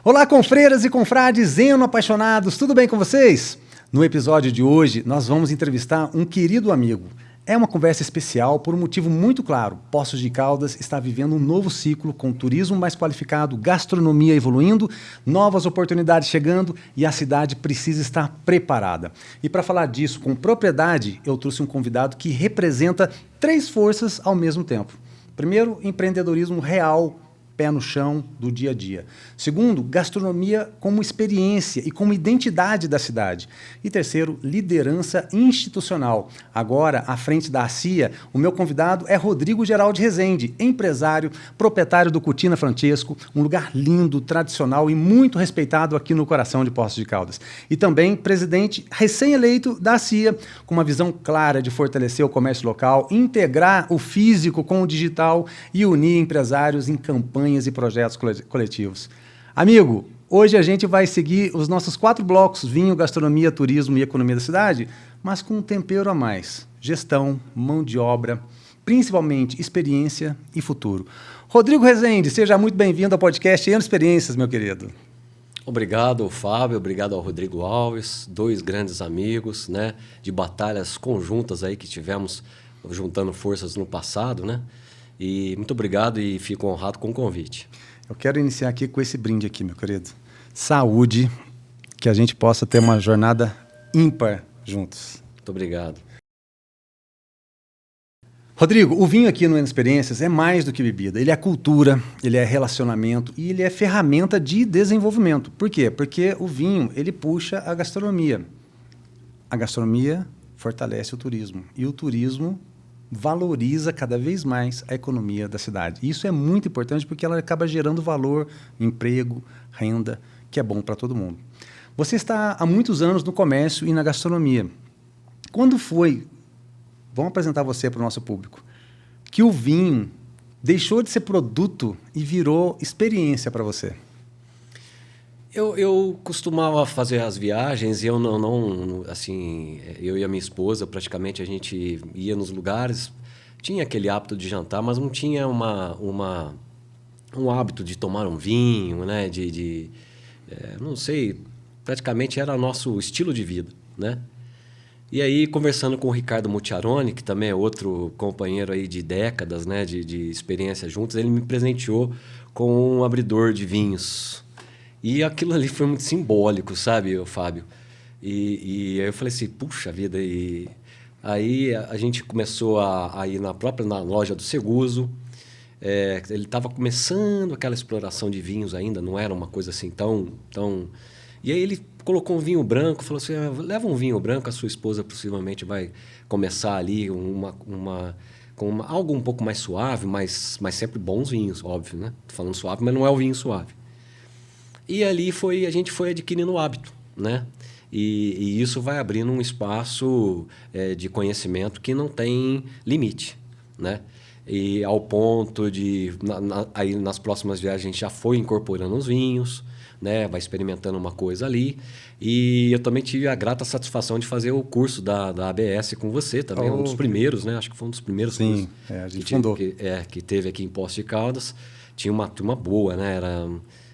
Olá, confreiras e confrades eno-apaixonados, tudo bem com vocês? No episódio de hoje, nós vamos entrevistar um querido amigo. É uma conversa especial por um motivo muito claro. Poços de Caldas está vivendo um novo ciclo com turismo mais qualificado, gastronomia evoluindo, novas oportunidades chegando e a cidade precisa estar preparada. E para falar disso com propriedade, eu trouxe um convidado que representa 3 forças ao mesmo tempo. Primeiro, empreendedorismo real, pé no chão do dia a dia. Segundo, gastronomia como experiência e como identidade da cidade. E terceiro, liderança institucional. Agora, à frente da ACIA, o meu convidado é Rodrigo Geraldi Rezende, empresário, proprietário do Cutina Francesco, um lugar lindo, tradicional e muito respeitado aqui no coração de Poços de Caldas. E também presidente recém-eleito da ACIA, com uma visão clara de fortalecer o comércio local, integrar o físico com o digital e unir empresários em campanhas e projetos coletivos. Amigo, hoje a gente vai seguir os nossos 4 blocos, vinho, gastronomia, turismo e economia da cidade, mas com um tempero a mais, gestão, mão de obra, principalmente experiência e futuro. Rodrigo Rezende, seja muito bem-vindo ao podcast Eno Experiências, meu querido. Obrigado, Fábio, obrigado ao Rodrigo Alves, 2 grandes amigos, né, de batalhas conjuntas aí que tivemos juntando forças no passado, né? E muito obrigado e fico honrado com o convite. Eu quero iniciar aqui com esse brinde aqui, meu querido. Saúde, que a gente possa ter uma jornada ímpar juntos. Muito obrigado. Rodrigo, o vinho aqui no Eno Experiências é mais do que bebida. Ele é cultura, ele é relacionamento e ele é ferramenta de desenvolvimento. Por quê? Porque o vinho, ele puxa a gastronomia. A gastronomia fortalece o turismo. E o turismo valoriza cada vez mais a economia da cidade. Isso é muito importante porque ela acaba gerando valor, emprego, renda, que é bom para todo mundo. Você está há muitos anos no comércio e na gastronomia. Quando foi, vamos apresentar você para o nosso público, que o vinho deixou de ser produto e virou experiência para você? Eu costumava fazer as viagens e eu não assim, eu e a minha esposa, praticamente a gente ia nos lugares, tinha aquele hábito de jantar, mas não tinha um hábito de tomar um vinho, né? Não sei, praticamente era nosso estilo de vida, né? E aí, conversando com o Ricardo Mucciarone, que também é outro companheiro aí de décadas, né? De experiência juntos, ele me presenteou com um abridor de vinhos. E aquilo ali foi muito simbólico, sabe, Fábio? E aí eu falei assim, puxa vida. E aí a gente começou a ir na loja do Seguso. Ele estava começando aquela exploração de vinhos ainda, não era uma coisa assim tão... E aí ele colocou um vinho branco, falou assim, leva um vinho branco, a sua esposa possivelmente vai começar ali com algo um pouco mais suave, mas sempre bons vinhos, óbvio, né? Tô falando suave, mas não é o vinho suave. E ali a gente foi adquirindo o hábito, né? E isso vai abrindo um espaço de conhecimento que não tem limite, né? E ao ponto de, aí nas próximas viagens, a gente já foi incorporando os vinhos, né? Vai experimentando uma coisa ali. E eu também tive a grata satisfação de fazer o curso da ABS com você também, um dos primeiros, né? Acho que foi um dos primeiros cursos. Sim, a gente fundou. Que teve aqui em Poços de Caldas. Tinha uma turma boa, né?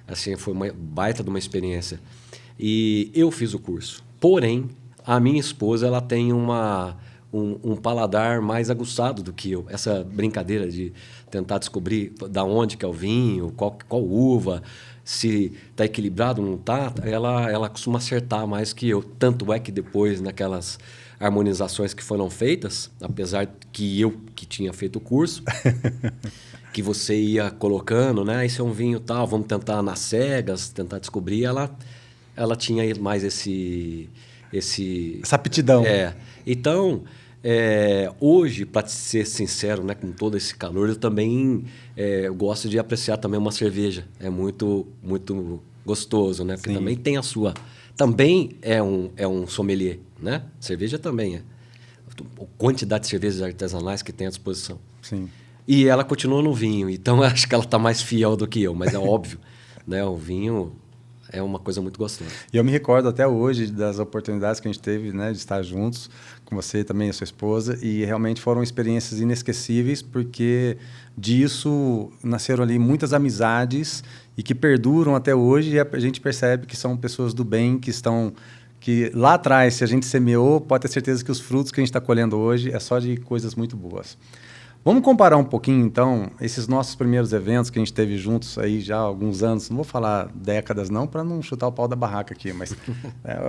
Assim, foi uma baita de uma experiência. E eu fiz o curso. Porém, a minha esposa ela tem um paladar mais aguçado do que eu. Essa brincadeira de tentar descobrir da onde que é o vinho, qual uva, se está equilibrado ou não está, ela costuma acertar mais que eu. Tanto é que depois, naquelas harmonizações que foram feitas, apesar que eu que tinha feito o curso... que você ia colocando, né? Esse é um vinho tal, vamos tentar nas cegas, tentar descobrir. Ela tinha mais essa aptidão. Então, hoje, para ser sincero, né, com todo esse calor, eu também eu gosto de apreciar também uma cerveja. É muito, muito gostoso, né? Porque Sim. também tem a sua... Também é um sommelier, né? Cerveja também é. A quantidade de cervejas artesanais que tem à disposição. Sim. E ela continua no vinho, então eu acho que ela está mais fiel do que eu, mas é óbvio, né? O vinho é uma coisa muito gostosa. E eu me recordo até hoje das oportunidades que a gente teve, né, de estar juntos com você também, a sua esposa, e realmente foram experiências inesquecíveis, porque disso nasceram ali muitas amizades e que perduram até hoje, e a gente percebe que são pessoas do bem, que lá atrás, se a gente semeou, pode ter certeza que os frutos que a gente está colhendo hoje é só de coisas muito boas. Vamos comparar um pouquinho, então, esses nossos primeiros eventos que a gente teve juntos aí já há alguns anos, não vou falar décadas não, para não chutar o pau da barraca aqui, mas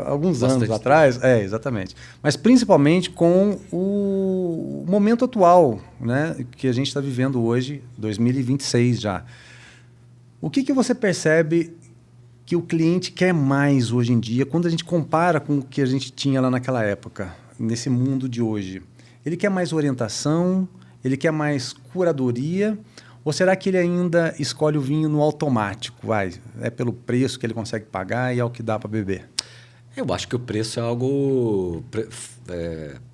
alguns anos atrás, exatamente. Mas principalmente com o momento atual, né, que a gente está vivendo hoje, 2026 já. O que você percebe que o cliente quer mais hoje em dia, quando a gente compara com o que a gente tinha lá naquela época, nesse mundo de hoje? Ele quer mais orientação? Ele quer mais curadoria? Ou será que ele ainda escolhe o vinho no automático? É pelo preço que ele consegue pagar e é o que dá para beber? Eu acho que o preço é algo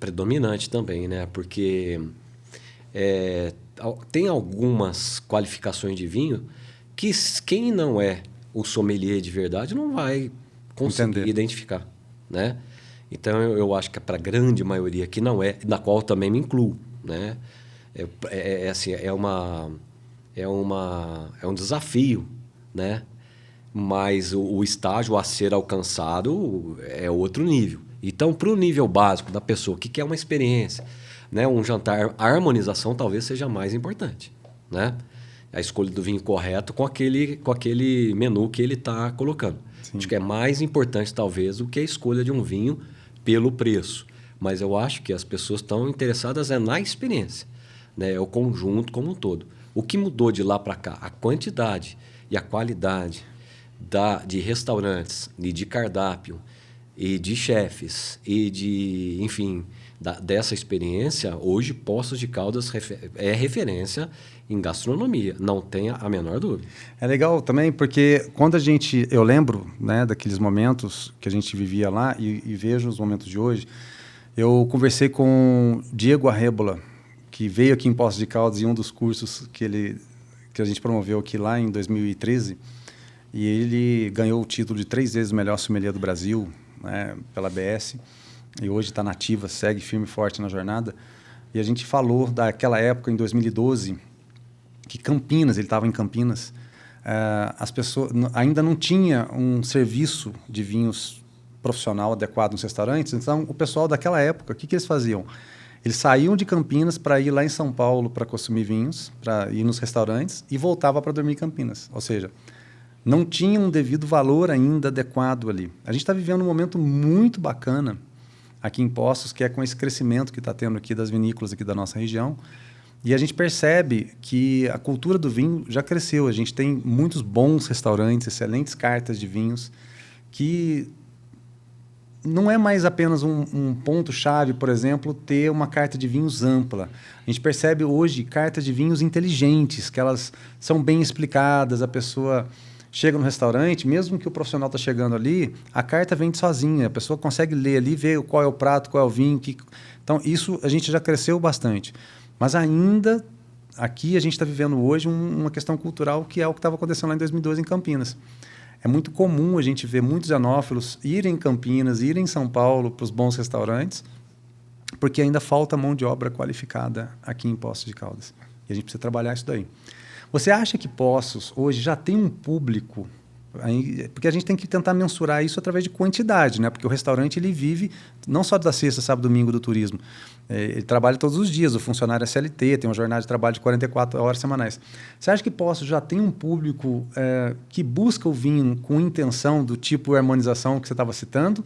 predominante também, né? Porque tem algumas qualificações de vinho que quem não é o sommelier de verdade não vai conseguir identificar, né? Então, eu acho que para a grande maioria que não é, na qual eu também me incluo, né? Assim, é um desafio, né? Mas o estágio a ser alcançado é outro nível. Então, para o nível básico da pessoa que quer uma experiência, né? Um jantar, a harmonização talvez seja mais importante, né? A escolha do vinho correto com aquele menu que ele está colocando. Sim. Acho que é mais importante, talvez, do que a escolha de um vinho pelo preço. Mas eu acho que as pessoas estão interessadas na experiência, né? É o conjunto como um todo. O que mudou de lá para cá? A quantidade e a qualidade de restaurantes, e de cardápio, e de chefes, e de, enfim, dessa experiência, hoje Poços de Caldas é referência em gastronomia, não tenha a menor dúvida. É legal também porque quando eu lembro, né, daqueles momentos que a gente vivia lá e vejo os momentos de hoje, eu conversei com Diego Arrebola, que veio aqui em Poços de Caldas em um dos cursos que a gente promoveu aqui lá em 2013, e ele ganhou o título de 3 vezes o melhor sommelier do Brasil, né, pela ABS, e hoje está nativa, segue firme e forte na jornada. E a gente falou daquela época, em 2012, que Campinas, ele estava em Campinas, as pessoas ainda não tinha um serviço de vinhos profissional adequado nos restaurantes. Então, o pessoal daquela época, o que eles faziam? Eles saíam de Campinas para ir lá em São Paulo para consumir vinhos, para ir nos restaurantes e voltava para dormir em Campinas. Ou seja, não tinha um devido valor ainda adequado ali. A gente está vivendo um momento muito bacana aqui em Poços, que é com esse crescimento que está tendo aqui das vinícolas aqui da nossa região. E a gente percebe que a cultura do vinho já cresceu. A gente tem muitos bons restaurantes, excelentes cartas de vinhos, que não é mais apenas um ponto-chave, por exemplo, ter uma carta de vinhos ampla. A gente percebe hoje cartas de vinhos inteligentes, que elas são bem explicadas, a pessoa chega no restaurante, mesmo que o profissional está chegando ali, a carta vem sozinha, a pessoa consegue ler ali, ver qual é o prato, qual é o vinho. Então, isso a gente já cresceu bastante. Mas ainda, aqui a gente está vivendo hoje uma questão cultural que é o que estava acontecendo lá em 2012 em Campinas. É muito comum a gente ver muitos janófilos irem em Campinas, irem em São Paulo para os bons restaurantes, porque ainda falta mão de obra qualificada aqui em Poços de Caldas. E a gente precisa trabalhar isso daí. Você acha que Poços hoje já tem um público? Porque a gente tem que tentar mensurar isso através de quantidade, né? Porque o restaurante ele vive não só da sexta, sábado, domingo do turismo. Ele trabalha todos os dias, o funcionário é CLT, tem uma jornada de trabalho de 44 horas semanais. Você acha que Poços já tem um público que busca o vinho com intenção do tipo harmonização que você estava citando,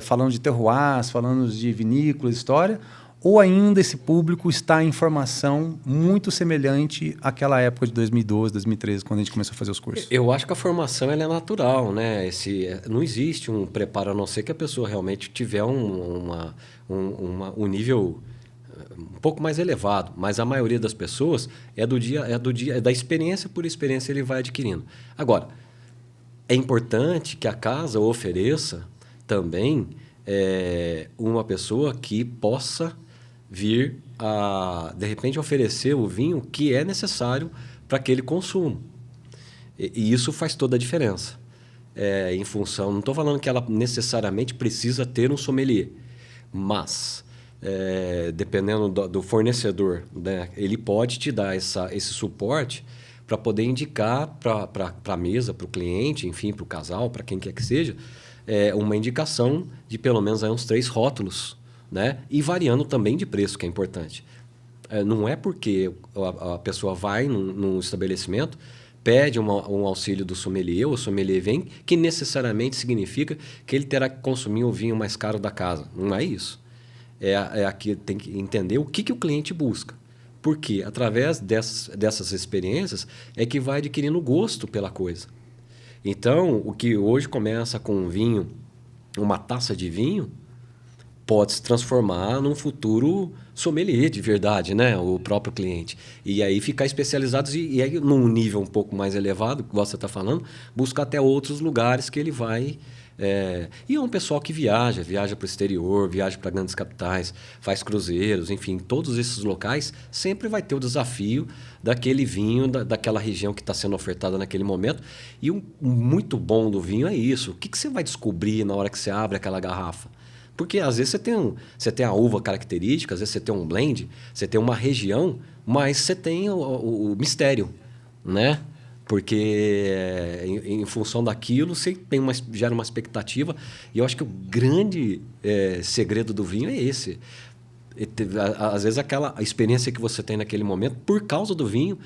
falando de terroirs, falando de vinícolas, história, ou ainda esse público está em formação muito semelhante àquela época de 2012, 2013, quando a gente começou a fazer os cursos? Eu acho que a formação ela é natural, né? Não existe um preparo, a não ser que a pessoa realmente tiver um nível um pouco mais elevado. Mas a maioria das pessoas é da experiência por experiência ele vai adquirindo. Agora, é importante que a casa ofereça também uma pessoa que possa vir a, de repente, oferecer o vinho que é necessário para aquele consumo. E isso faz toda a diferença. em função... Não estou falando que ela necessariamente precisa ter um sommelier, mas, dependendo do fornecedor, né, ele pode te dar esse suporte para poder indicar para a mesa, para o cliente, enfim, para o casal, para quem quer que seja, uma indicação de pelo menos aí uns 3 rótulos, né? E variando também de preço, que é importante. Não é porque a pessoa vai num estabelecimento, pede um auxílio do sommelier, ou o sommelier vem, que necessariamente significa que ele terá que consumir o vinho mais caro da casa. Não é isso. Aqui tem que entender o que o cliente busca. Porque através dessas experiências é que vai adquirindo gosto pela coisa. Então, o que hoje começa com um vinho, uma taça de vinho, pode se transformar num futuro sommelier de verdade, né? O próprio cliente. E aí ficar especializados e aí, num nível um pouco mais elevado, que você está falando, buscar até outros lugares que ele vai... E é um pessoal que viaja para o exterior, viaja para grandes capitais, faz cruzeiros, enfim, todos esses locais sempre vai ter o desafio daquele vinho, daquela região que está sendo ofertada naquele momento. E o muito bom do vinho é isso. O que você vai descobrir na hora que você abre aquela garrafa? Porque às vezes você tem a uva característica, às vezes você tem um blend, você tem uma região, mas você tem o mistério, né? Porque em função daquilo você gera uma expectativa. E eu acho que o grande segredo do vinho é esse. Às vezes a experiência que você tem naquele momento, por causa do vinho,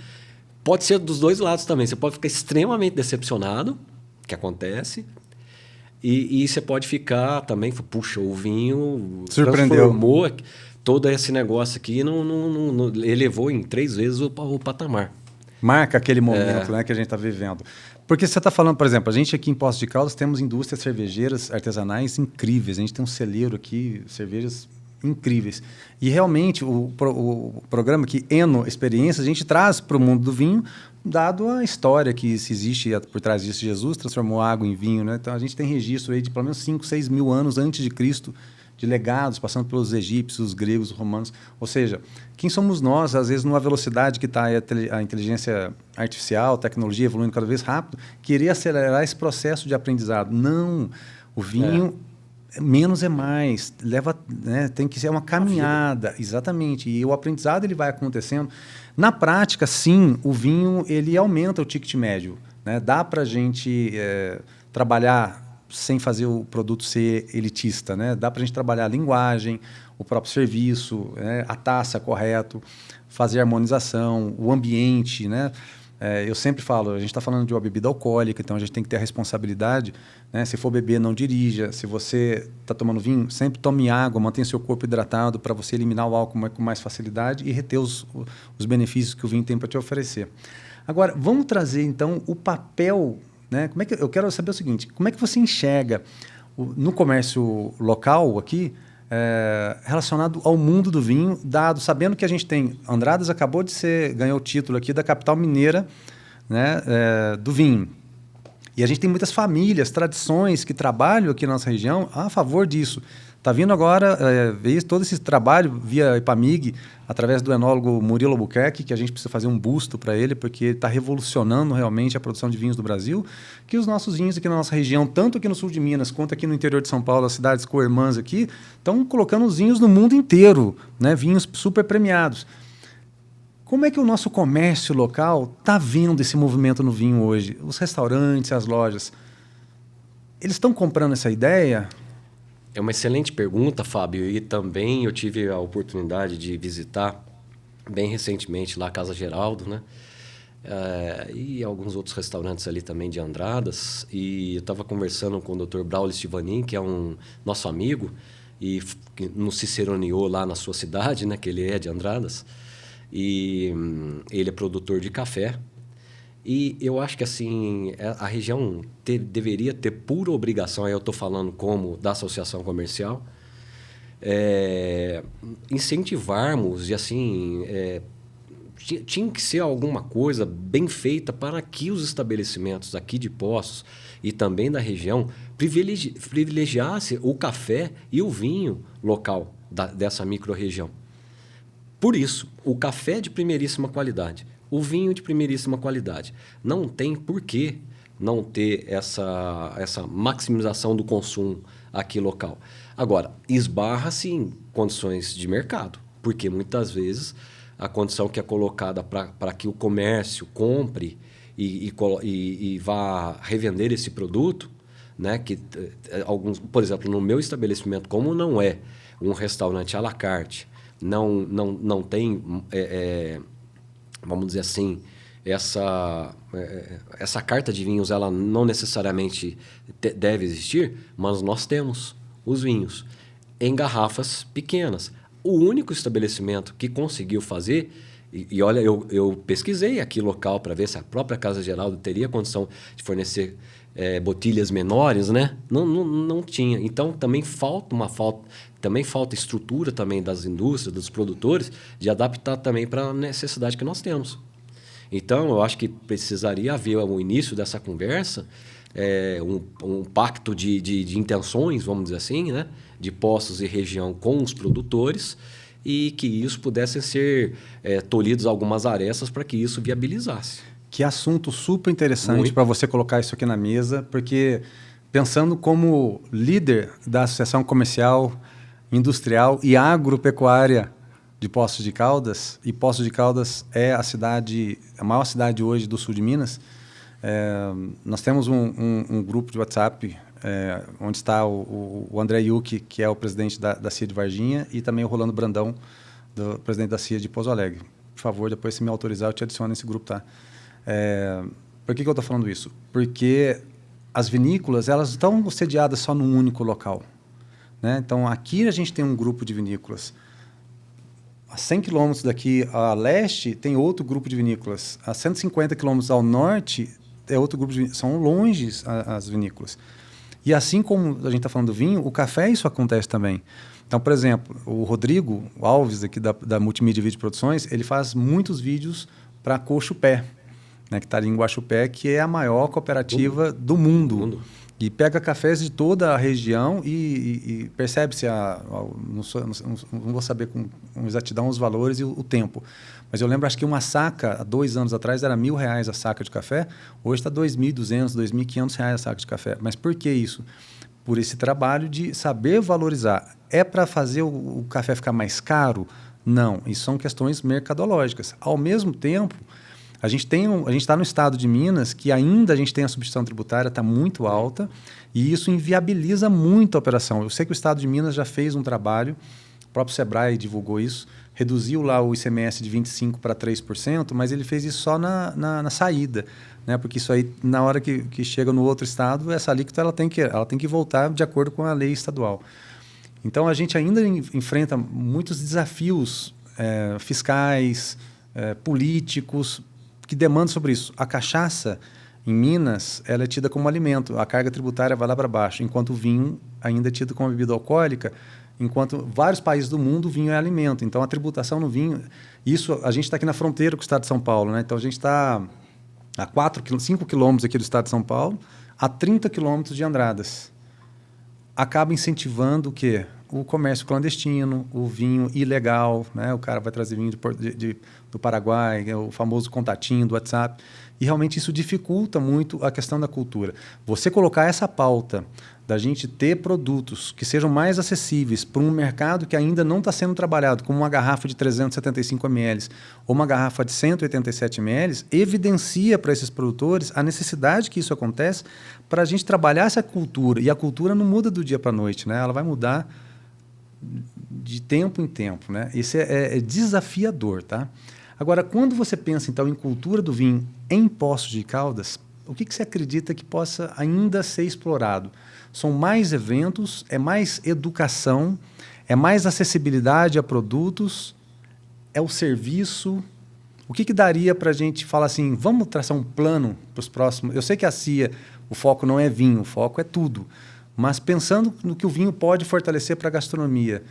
pode ser dos dois lados também. Você pode ficar extremamente decepcionado, que acontece, e você pode ficar também, puxa, o vinho transformou todo esse negócio aqui, elevou em 3 vezes o patamar. Marca aquele momento, né, que a gente está vivendo. Porque você está falando, por exemplo, a gente aqui em Poços de Caldas temos indústrias cervejeiras artesanais incríveis. A gente tem um celeiro aqui, cervejas incríveis. E realmente o programa aqui, Eno Experiências, a gente traz para o mundo do vinho, dado a história que existe por trás disso. Jesus transformou água em vinho, né? Então a gente tem registro aí de pelo menos 5, 6 mil anos antes de Cristo, de legados, passando pelos egípcios, os gregos, os romanos. Ou seja, quem somos nós, às vezes, numa velocidade que está a inteligência artificial, a tecnologia evoluindo cada vez rápido, querer acelerar esse processo de aprendizado? Não. O vinho, menos é mais. Tem que ser uma caminhada. Exatamente. E o aprendizado ele vai acontecendo. Na prática, sim, o vinho ele aumenta o ticket médio, né? Dá para a gente trabalhar sem fazer o produto ser elitista, né? Dá para a gente trabalhar a linguagem, o próprio serviço, né? A taça correto, fazer a harmonização, o ambiente, né? Eu sempre falo, a gente está falando de uma bebida alcoólica, então a gente tem que ter a responsabilidade, né? Se for beber, não dirija. Se você está tomando vinho, sempre tome água, mantenha seu corpo hidratado para você eliminar o álcool com mais facilidade e reter os benefícios que o vinho tem para te oferecer. Agora, vamos trazer então o papel, né? Eu quero saber o seguinte, como é que você enxerga no comércio local aqui, relacionado ao mundo do vinho, sabendo que a gente tem... Andradas ganhou o título aqui da capital mineira, né, do vinho. E a gente tem muitas famílias, tradições que trabalham aqui na nossa região a favor disso. Está vindo agora todo esse trabalho via Ipamig, através do enólogo Murilo Albuquerque, que a gente precisa fazer um busto para ele, porque ele está revolucionando realmente a produção de vinhos do Brasil, que os nossos vinhos aqui na nossa região, tanto aqui no sul de Minas, quanto aqui no interior de São Paulo, as cidades co-irmãs aqui, estão colocando os vinhos no mundo inteiro, né? Vinhos super premiados. Como é que o nosso comércio local está vendo esse movimento no vinho hoje? Os restaurantes, as lojas, eles estão comprando essa ideia? É uma excelente pergunta, Fábio, e também eu tive a oportunidade de visitar bem recentemente lá a Casa Geraldo, né? E alguns outros restaurantes ali também de Andradas, e eu estava conversando com o Dr. Braulio Stivanin, que é um nosso amigo, e nos ciceroneou lá na sua cidade, né? Que ele é de Andradas, e ele é produtor de café. E eu acho que assim, a região deveria ter pura obrigação, aí eu estou falando como da associação comercial, incentivarmos e assim, tinha que ser alguma coisa bem feita para que os estabelecimentos aqui de Poços e também da região privilegiassem o café e o vinho local dessa micro-região. Por isso, o café de primeiríssima qualidade, o vinho de primeiríssima qualidade. Não tem por que não ter essa maximização do consumo aqui local. Agora, esbarra-se em condições de mercado, porque muitas vezes a condição que é colocada para que o comércio compre e vá revender esse produto, né, que alguns, por exemplo, no meu estabelecimento, como não é um restaurante à la carte, não tem, vamos dizer assim, essa carta de vinhos, ela não necessariamente deve existir, mas nós temos os vinhos em garrafas pequenas. O único estabelecimento que conseguiu fazer, e olha, eu pesquisei aqui local para ver se a própria Casa Geraldo teria condição de fornecer botilhas menores, né? Não tinha. Então também falta estrutura também das indústrias, dos produtores, de adaptar também para a necessidade que nós temos. Então, eu acho que precisaria haver, o início dessa conversa, um pacto de intenções, vamos dizer assim, né? De Poços e região com os produtores, e que isso pudesse ser tolhidos algumas arestas para que isso viabilizasse. Que assunto super interessante para você colocar isso aqui na mesa, porque pensando como líder da Associação Comercial, Industrial e Agropecuária de Poços de Caldas, e Poços de Caldas é a maior cidade hoje do sul de Minas, nós temos um grupo de WhatsApp onde está o André Yuki, que é o presidente da CIA de Varginha, e também o Rolando Brandão, presidente da CIA de Pouso Alegre. Por favor, depois, se me autorizar, eu te adiciono nesse grupo, tá? Por que eu estou falando isso? Porque as vinícolas, elas estão sediadas só num único local, né? Então, aqui a gente tem um grupo de vinícolas. A 100 quilômetros daqui a leste tem outro grupo de vinícolas. A 150 quilômetros ao norte é outro grupo de vinícolas. São longe as vinícolas. E assim como a gente está falando do vinho, o café isso acontece também. Então, por exemplo, o Rodrigo Alves, aqui da Multimídia Vídeo Produções, ele faz muitos vídeos para a Cochupé, né, que está ali em Guaxupé, que é a maior cooperativa do mundo. E pega cafés de toda a região e percebe-se, não vou saber com exatidão os valores e o tempo, mas eu lembro, acho que uma saca, há 2 anos atrás, era R$1.000 a saca de café, hoje está R$2.200, R$2.500 a saca de café. Mas por que isso? Por esse trabalho de saber valorizar. É para fazer o café ficar mais caro? Não, isso são questões mercadológicas. Ao mesmo tempo, a gente está no estado de Minas que ainda a gente tem a substituição tributária, está muito alta, e isso inviabiliza muito a operação. Eu sei que o estado de Minas já fez um trabalho, o próprio Sebrae divulgou isso, reduziu lá o ICMS de 25% para 3%, mas ele fez isso só na saída, né? Porque isso aí, na hora que chega no outro estado, essa alíquota ela tem que voltar de acordo com a lei estadual. Então, a gente ainda enfrenta muitos desafios fiscais, políticos, que demandam sobre isso. A cachaça, em Minas, ela é tida como alimento. A carga tributária vai lá para baixo, enquanto o vinho ainda é tido como bebida alcoólica, enquanto vários países do mundo o vinho é alimento. Então, a tributação no vinho... Isso, a gente está aqui na fronteira com o estado de São Paulo, né? Então, a gente está a 5 quilômetros aqui do estado de São Paulo, a 30 quilômetros de Andradas. Acaba incentivando o quê? O comércio clandestino, o vinho ilegal, né? O cara vai trazer vinho do Paraguai, o famoso contatinho do WhatsApp, e realmente isso dificulta muito a questão da cultura. Você colocar essa pauta da gente ter produtos que sejam mais acessíveis para um mercado que ainda não está sendo trabalhado, como uma garrafa de 375 ml ou uma garrafa de 187 ml, evidencia para esses produtores a necessidade que isso acontece para a gente trabalhar essa cultura. E a cultura não muda do dia para a noite, né? Ela vai mudar de tempo em tempo, né? Isso é desafiador, tá? Agora, quando você pensa, então, em cultura do vinho em Poços de Caldas, o que você acredita que possa ainda ser explorado? São mais eventos, é mais educação, é mais acessibilidade a produtos, é o serviço? O que daria para a gente falar assim, vamos traçar um plano para os próximos... Eu sei que a CIA, o foco não é vinho, o foco é tudo. Mas pensando no que o vinho pode fortalecer para a gastronomia,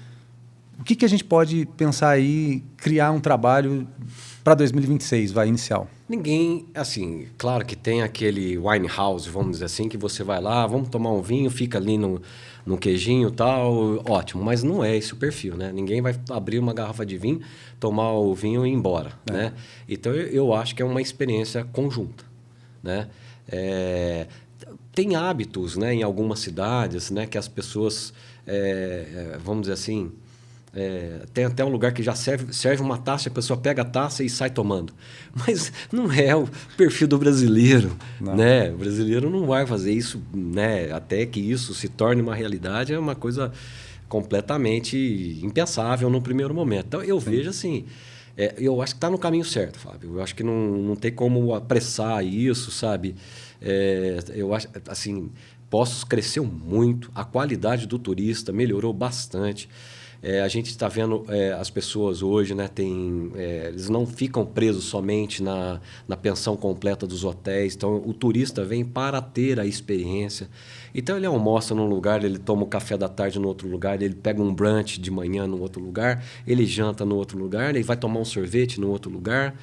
o que a gente pode pensar aí, criar um trabalho para 2026, inicial? Ninguém, assim, claro que tem aquele wine house, vamos dizer assim, que você vai lá, vamos tomar um vinho, fica ali no queijinho e tal, ótimo, mas não é esse o perfil, né? Ninguém vai abrir uma garrafa de vinho, tomar o vinho e ir embora, né? Então, eu acho que é uma experiência conjunta, né? Tem hábitos, né, em algumas cidades, né, que as pessoas, vamos dizer assim, tem até um lugar que já serve uma taça, a pessoa pega a taça e sai tomando. Mas não é o perfil do brasileiro, né? O brasileiro não vai fazer isso, né? Até que isso se torne uma realidade é uma coisa completamente impensável no primeiro momento. Então, eu vejo assim, eu acho que está no caminho certo, Fábio. Eu acho que não tem como apressar isso, sabe? Eu acho, assim, Poços cresceu muito, a qualidade do turista melhorou bastante. A gente está vendo as pessoas hoje, né, eles não ficam presos somente na pensão completa dos hotéis. Então, o turista vem para ter a experiência. Então, ele almoça num lugar, ele toma o café da tarde no outro lugar, ele pega um brunch de manhã no outro lugar, ele janta no outro lugar, ele vai tomar um sorvete no outro lugar.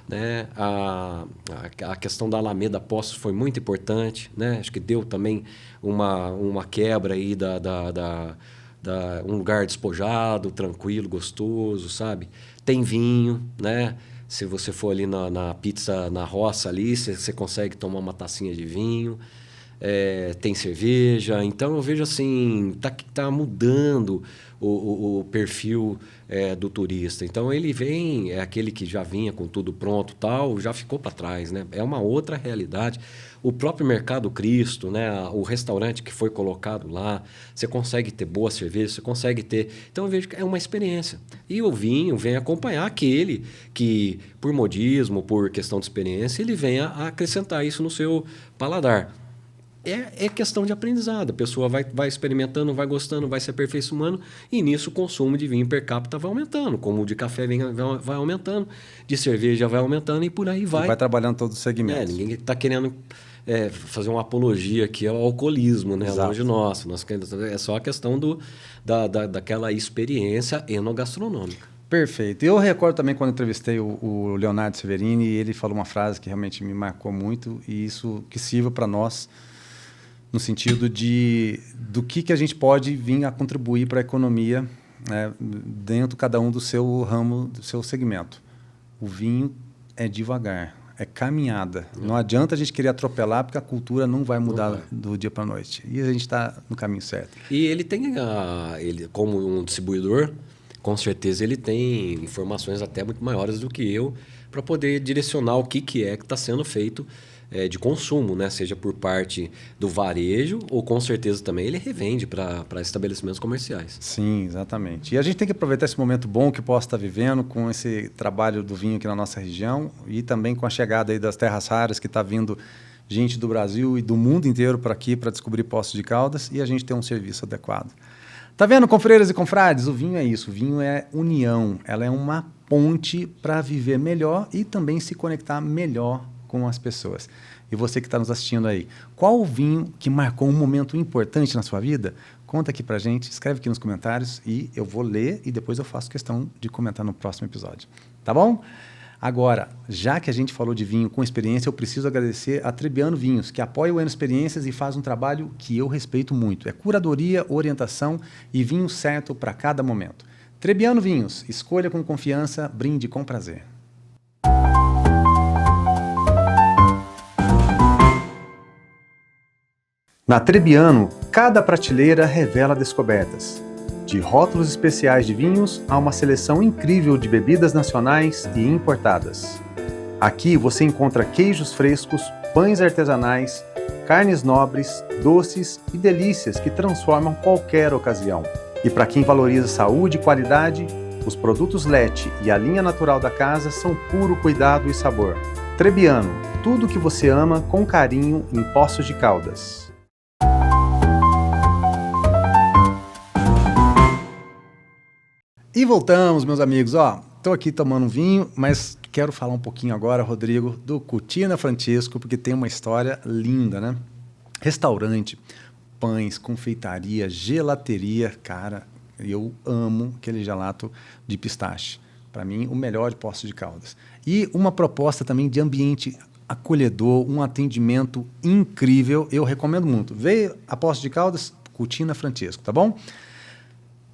Né? A questão da Alameda Poços foi muito importante, né? Acho que deu também uma quebra aí um lugar despojado, tranquilo, gostoso, sabe? Tem vinho, né? Se você for ali na pizza na roça ali, você consegue tomar uma tacinha de vinho. Tem cerveja. Então eu vejo assim, tá mudando o perfil do turista. Então ele vem, aquele que já vinha com tudo pronto, tal, já ficou para trás, né? É uma outra realidade. O próprio Mercado Cristo, né? O restaurante que foi colocado lá, você consegue ter boa cerveja, você consegue ter. Então eu vejo que é uma experiência. E o vinho vem acompanhar aquele que, por modismo, por questão de experiência, ele vem a acrescentar isso no seu paladar. É questão de aprendizado. A pessoa vai experimentando, vai gostando, vai se aperfeiçoando e nisso o consumo de vinho per capita vai aumentando. Como o de café vai aumentando, de cerveja vai aumentando e por aí vai. E vai trabalhando todos os segmentos. Ninguém está querendo fazer uma apologia aqui ao alcoolismo, né? Longe nosso. É só a questão daquela experiência enogastronômica. Perfeito. Eu recordo também quando entrevistei o Leonardo Severini, e ele falou uma frase que realmente me marcou muito e isso que sirva para nós no sentido do que a gente pode vir a contribuir para a economia, né, dentro cada um do seu ramo, do seu segmento. O vinho é devagar, é caminhada. Não adianta a gente querer atropelar, porque a cultura não vai mudar do dia para a noite. E a gente está no caminho certo. E ele tem, ele como um distribuidor, com certeza ele tem informações até muito maiores do que eu para poder direcionar o que está sendo feito de consumo, né? Seja por parte do varejo ou com certeza também ele revende para estabelecimentos comerciais. Sim, exatamente. E a gente tem que aproveitar esse momento bom que posso estar vivendo com esse trabalho do vinho aqui na nossa região e também com a chegada aí das terras raras que está vindo gente do Brasil e do mundo inteiro para aqui para descobrir Poços de Caldas e a gente tem um serviço adequado. Tá vendo, confreiras e confrades? O vinho é isso, o vinho é união, ela é uma ponte para viver melhor e também se conectar melhor com as pessoas. E você que está nos assistindo aí, qual o vinho que marcou um momento importante na sua vida? Conta aqui pra gente, escreve aqui nos comentários e eu vou ler e depois eu faço questão de comentar no próximo episódio. Tá bom? Agora, já que a gente falou de vinho com experiência, eu preciso agradecer a Trebiano Vinhos, que apoia o Eno Experiências e faz um trabalho que eu respeito muito. É curadoria, orientação e vinho certo para cada momento. Trebiano Vinhos, escolha com confiança, brinde com prazer. Na Trebiano, cada prateleira revela descobertas. De rótulos especiais de vinhos a uma seleção incrível de bebidas nacionais e importadas. Aqui você encontra queijos frescos, pães artesanais, carnes nobres, doces e delícias que transformam qualquer ocasião. E para quem valoriza saúde e qualidade, os produtos Lete e a linha natural da casa são puro cuidado e sabor. Trebiano, tudo o que você ama com carinho em Poços de Caldas. E voltamos, meus amigos. Estou aqui tomando um vinho, mas quero falar um pouquinho agora, Rodrigo, do Cucina Francesco, porque tem uma história linda, né? Restaurante, pães, confeitaria, gelateria. Cara, eu amo aquele gelato de pistache. Para mim, o melhor de Poços de Caldas. E uma proposta também de ambiente acolhedor, um atendimento incrível. Eu recomendo muito. Veio a Poços de Caldas, Cucina Francesco, tá bom?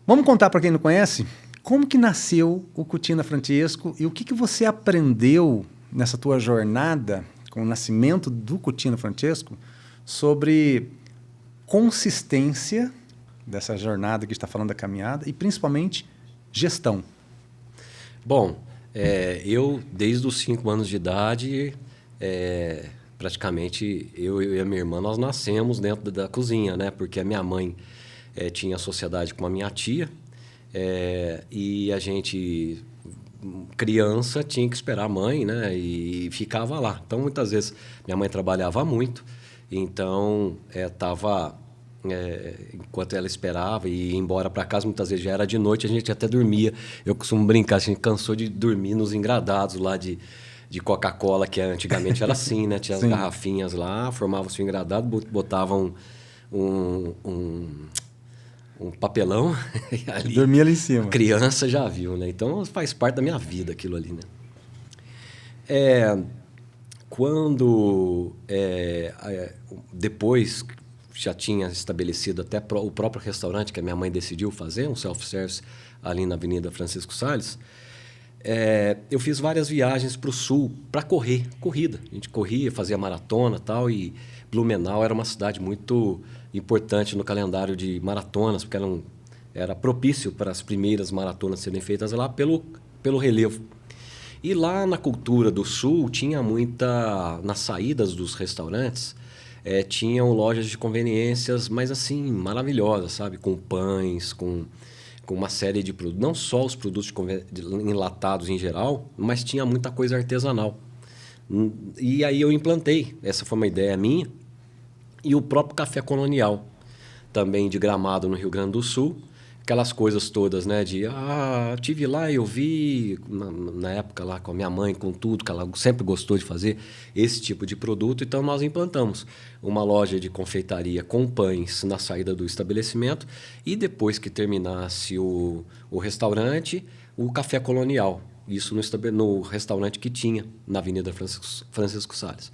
Vamos contar para quem não conhece como que nasceu o Cucina Francesco e o que você aprendeu nessa tua jornada com o nascimento do Cucina Francesco, sobre consistência dessa jornada que está falando da caminhada e principalmente gestão. Bom, eu desde os 5 anos de idade, praticamente eu e a minha irmã nós nascemos dentro da cozinha, né? Porque a minha mãe tinha sociedade com a minha tia e a gente criança tinha que esperar a mãe, né? E ficava lá. Então muitas vezes minha mãe trabalhava muito, então enquanto ela esperava e ia embora para casa, muitas vezes já era de noite, a gente até dormia. Eu costumo brincar, a gente cansou de dormir nos engradados lá de Coca-Cola, que antigamente era assim, né? Tinha as garrafinhas lá, formava-se um engradado, botavam um papelão ali. Dormia ali em cima. A criança já viu, né? Então faz parte da minha vida aquilo ali, né? Quando depois já tinha estabelecido até o próprio restaurante que a minha mãe decidiu fazer, um self-service ali na Avenida Francisco Salles, eu fiz várias viagens para o sul para corrida. A gente corria, fazia maratona e tal, e Blumenau era uma cidade muito importante no calendário de maratonas, porque era propício para as primeiras maratonas serem feitas lá pelo relevo. E lá na cultura do sul tinha nas saídas dos restaurantes, tinham lojas de conveniências, mas assim, maravilhosas, sabe? Com pães, com uma série de produtos. Não só os produtos enlatados em geral, mas tinha muita coisa artesanal. E aí eu implantei, essa foi uma ideia minha, e o próprio café colonial, também de Gramado, no Rio Grande do Sul. Aquelas coisas todas, né? Tive lá e eu vi, na época lá com a minha mãe, com tudo, que ela sempre gostou de fazer esse tipo de produto. Então, nós implantamos uma loja de confeitaria com pães na saída do estabelecimento e depois que terminasse o restaurante, o café colonial. Isso no restaurante que tinha na Avenida Francisco Salles.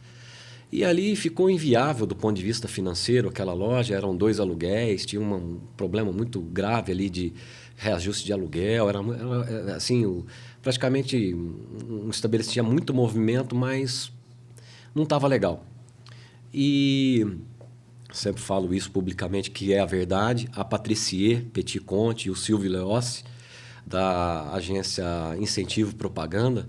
E ali ficou inviável do ponto de vista financeiro aquela loja, eram 2 aluguéis, tinha um problema muito grave ali de reajuste de aluguel, era assim, praticamente um estabelecimento, tinha muito movimento, mas não estava legal. E sempre falo isso publicamente, que é a verdade, a Patricia Petit Conte e o Silvio Leossi, da agência Incentivo Propaganda,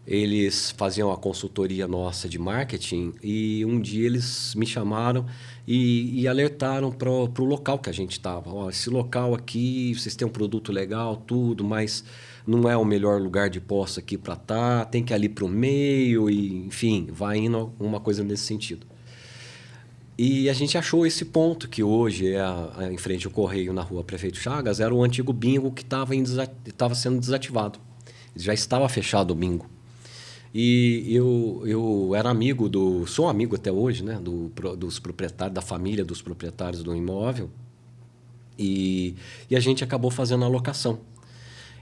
eles faziam a consultoria nossa de marketing e um dia eles me chamaram e alertaram para o local que a gente estava. Esse local aqui, vocês têm um produto legal, tudo, mas não é o melhor lugar de posse aqui para estar, tem que ir ali para o meio, e, enfim, vai indo uma coisa nesse sentido. E a gente achou esse ponto, que hoje em frente ao Correio, na rua Prefeito Chagas, era o antigo bingo que estava sendo desativado. Já estava fechado o bingo. E eu era sou amigo até hoje, né, dos proprietários, da família dos proprietários do imóvel, e a gente acabou fazendo a locação.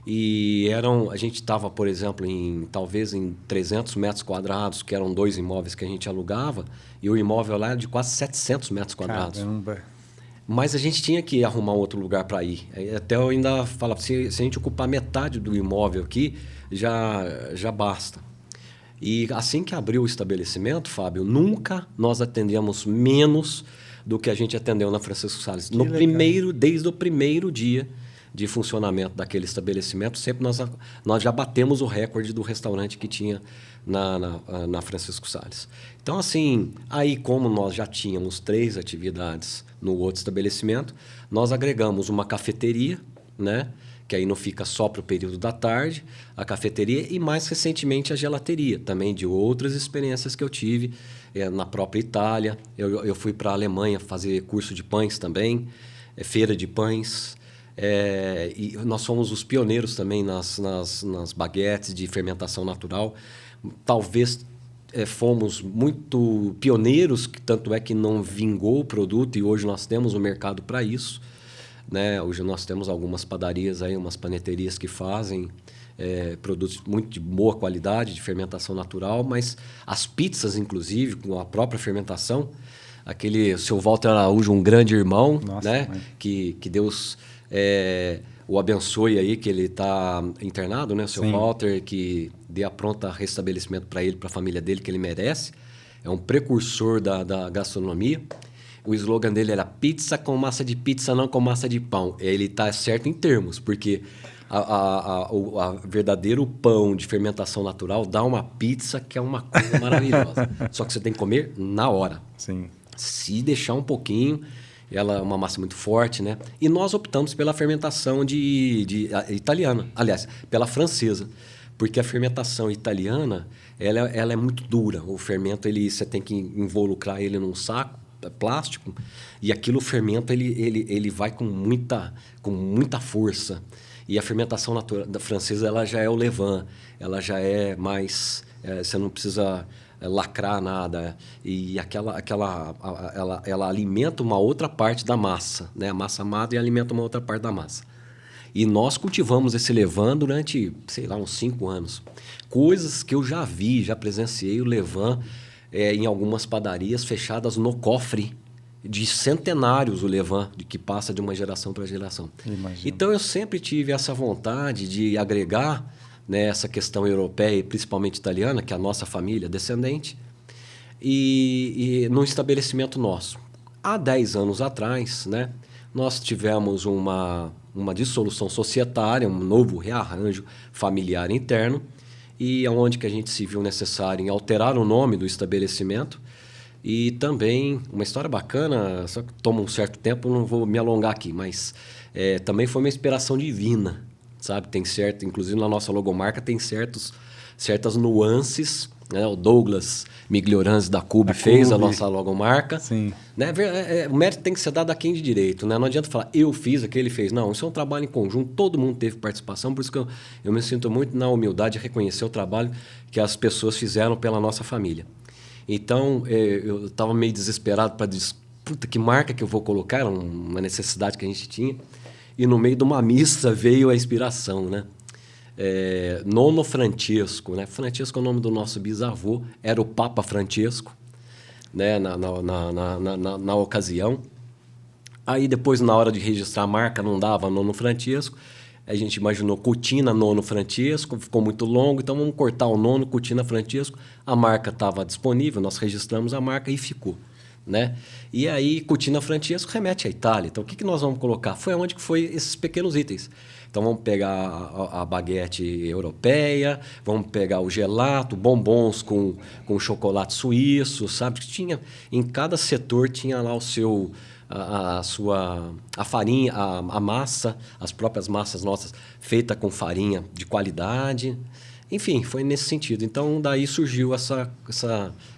E a gente estava, por exemplo, talvez em 300 metros quadrados, que eram 2 imóveis que a gente alugava, e o imóvel lá era de quase 700 metros quadrados. Caramba. Mas a gente tinha que arrumar outro lugar para ir. Até eu ainda falava, se a gente ocupar metade do imóvel aqui, já basta. E assim que abriu o estabelecimento, Fábio, nunca nós atendemos menos do que a gente atendeu na Francisco Salles. Desde o primeiro dia de funcionamento daquele estabelecimento, sempre nós já batemos o recorde do restaurante que tinha na Francisco Salles. Então, assim, aí como nós já tínhamos 3 atividades no outro estabelecimento, nós agregamos uma cafeteria, né? Que aí não fica só para o período da tarde, a cafeteria e, mais recentemente, a gelateria, também de outras experiências que eu tive na própria Itália. Eu fui para a Alemanha fazer curso de pães também, feira de pães, e nós fomos os pioneiros também nas baguetes de fermentação natural. Talvez fomos muito pioneiros, tanto é que não vingou o produto e hoje nós temos um mercado para isso. Né? Hoje nós temos algumas padarias, umas paneterias que fazem produtos muito de boa qualidade, de fermentação natural, mas as pizzas, inclusive, com a própria fermentação, o seu Walter Araújo, um grande irmão, nossa, né? Que Deus o abençoe aí, que ele está internado, né? O seu Sim. Walter, que dê a pronta restabelecimento para ele, para a família dele, que ele merece. É um precursor da gastronomia. O slogan dele era pizza com massa de pizza, não com massa de pão. Ele está certo em termos, porque o verdadeiro pão de fermentação natural dá uma pizza que é uma coisa maravilhosa. Só que você tem que comer na hora. Sim. Se deixar um pouquinho, ela é uma massa muito forte, né? E nós optamos pela fermentação italiana, aliás, pela francesa, porque a fermentação italiana ela é muito dura. O fermento você tem que involucrar ele num saco plástico e aquilo fermenta ele vai com muita força. E a fermentação da francesa ela já é o levain, ela já é mais você não precisa lacrar nada e ela alimenta uma outra parte da massa, né? A massa madre alimenta uma outra parte da massa. E nós cultivamos esse levain durante, sei lá, uns 5 anos. Coisas que eu já vi, já presenciei o levain em algumas padarias fechadas no cofre de centenários, o levain, que passa de uma geração para geração. Imagino. Então eu sempre tive essa vontade de agregar, né, essa questão europeia e principalmente italiana, que é a nossa família descendente, e no estabelecimento nosso. Há 10 anos atrás, né, nós tivemos uma dissolução societária, um novo rearranjo familiar interno, e onde que a gente se viu necessário em alterar o nome do estabelecimento. E também, uma história bacana, só que toma um certo tempo, não vou me alongar aqui, mas também foi uma inspiração divina, sabe? Tem certo, inclusive na nossa logomarca tem certas nuances, né? O Douglas Miglioranzi da Cube fez a nossa logomarca. Sim. Né? O mérito tem que ser dado a quem de direito, né? Não adianta falar, eu fiz, aquele fez. Não, isso é um trabalho em conjunto, todo mundo teve participação, por isso que eu me sinto muito na humildade de reconhecer o trabalho que as pessoas fizeram pela nossa família. Então, eu estava meio desesperado para dizer, puta, que marca que eu vou colocar? Era uma necessidade que a gente tinha. E no meio de uma missa veio a inspiração, né? Nono Francesco, né? Francesco é o nome do nosso bisavô, era o Papa Francesco, né? Na ocasião. Aí depois, na hora de registrar a marca, não dava Nono Francesco. A gente imaginou Cutina Nono Francesco, ficou muito longo, então vamos cortar o Nono, Cutina Francesco. A marca estava disponível, nós registramos a marca e ficou, né? E aí, Cutina Francesco remete à Itália. Então, o que nós vamos colocar? Foi onde que foi esses pequenos itens. Então, vamos pegar a baguete europeia, vamos pegar o gelato, bombons com chocolate suíço, sabe? Em cada setor tinha lá o seu... a farinha, a massa, as próprias massas nossas feitas com farinha de qualidade. Enfim, foi nesse sentido. Então, daí surgiu essa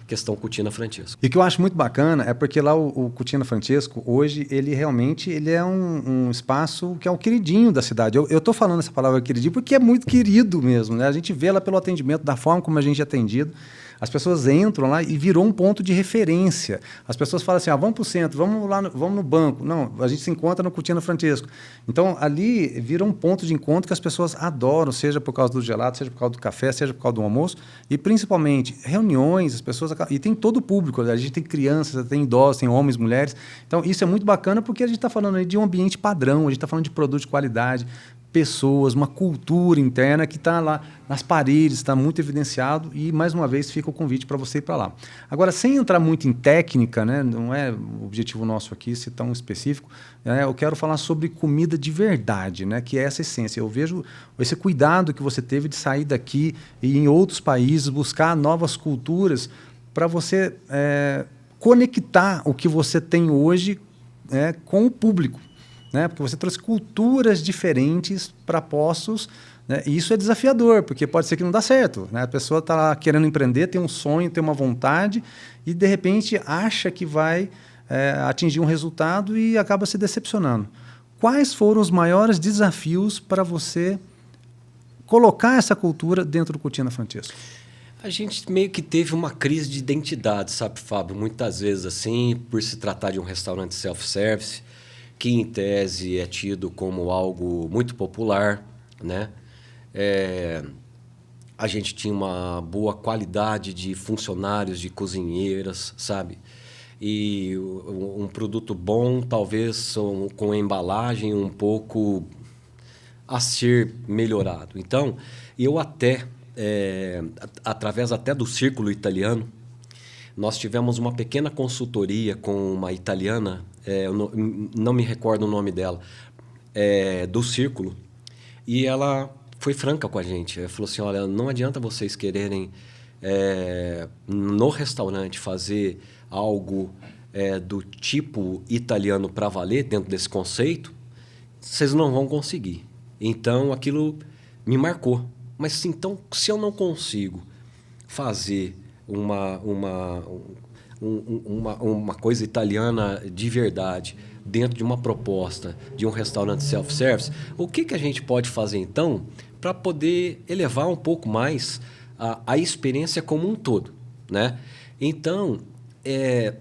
questão Cutina Francesco. E o que eu acho muito bacana é porque lá o Cutina Francesco, hoje, ele realmente é um espaço que é o queridinho da cidade. Eu estou falando essa palavra queridinho porque é muito querido mesmo, né? A gente vê lá pelo atendimento, da forma como a gente é atendido. As pessoas entram lá e virou um ponto de referência. As pessoas falam assim, vamos para o centro, vamos lá, vamos no banco. Não, a gente se encontra no Cutina Francesco. Então, ali vira um ponto de encontro que as pessoas adoram, seja por causa do gelato, seja por causa do café, seja por causa do almoço. E, principalmente, reuniões, as pessoas... E tem todo o público, a gente tem crianças, tem idosos, tem homens, mulheres. Então, isso é muito bacana porque a gente está falando aí de um ambiente padrão, a gente está falando de produto de qualidade, pessoas, uma cultura interna que está lá nas paredes, está muito evidenciado e, mais uma vez, fica o convite para você ir para lá. Agora, sem entrar muito em técnica, né, não é o objetivo nosso aqui ser tão específico, eu quero falar sobre comida de verdade, né, que é essa essência. Eu vejo esse cuidado que você teve de sair daqui e em outros países, buscar novas culturas para você conectar o que você tem hoje com o público. Né? Porque você trouxe culturas diferentes para Poços, né? E isso é desafiador, porque pode ser que não dá certo. Né? A pessoa está querendo empreender, tem um sonho, tem uma vontade e, de repente, acha que vai atingir um resultado e acaba se decepcionando. Quais foram os maiores desafios para você colocar essa cultura dentro do Cutina Francesco? A gente meio que teve uma crise de identidade, sabe, Fábio? Muitas vezes, assim, por se tratar de um restaurante self-service, que em tese é tido como algo muito popular, né? A gente tinha uma boa qualidade de funcionários, de cozinheiras, sabe? E um produto bom, talvez com embalagem um pouco a ser melhorado. Então, eu até, através até do Círculo Italiano, nós tivemos uma pequena consultoria com uma italiana, eu não me recordo o nome dela, do Círculo, e ela foi franca com a gente. Ela falou assim, olha, não adianta vocês quererem, no restaurante, fazer algo do tipo italiano para valer, dentro desse conceito, vocês não vão conseguir. Então, aquilo me marcou. Mas, então, se eu não consigo fazer uma coisa italiana de verdade dentro de uma proposta de um restaurante self-service, o que a gente pode fazer, então, para poder elevar um pouco mais a experiência como um todo, né? Então,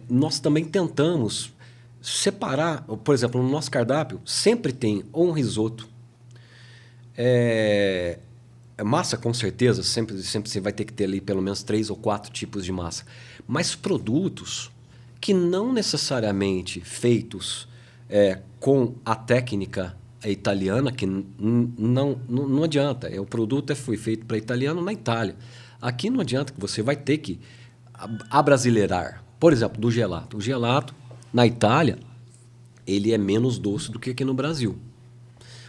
nós também tentamos separar, por exemplo, no nosso cardápio sempre tem ou um risoto, massa, com certeza, sempre você vai ter que ter ali pelo menos 3 ou 4 tipos de massa. Mas produtos que não necessariamente feitos com a técnica italiana, que não adianta. O produto foi feito para italiano na Itália. Aqui não adianta, que você vai ter que abrasileirar. Por exemplo, do gelato. O gelato, na Itália, ele é menos doce do que aqui no Brasil.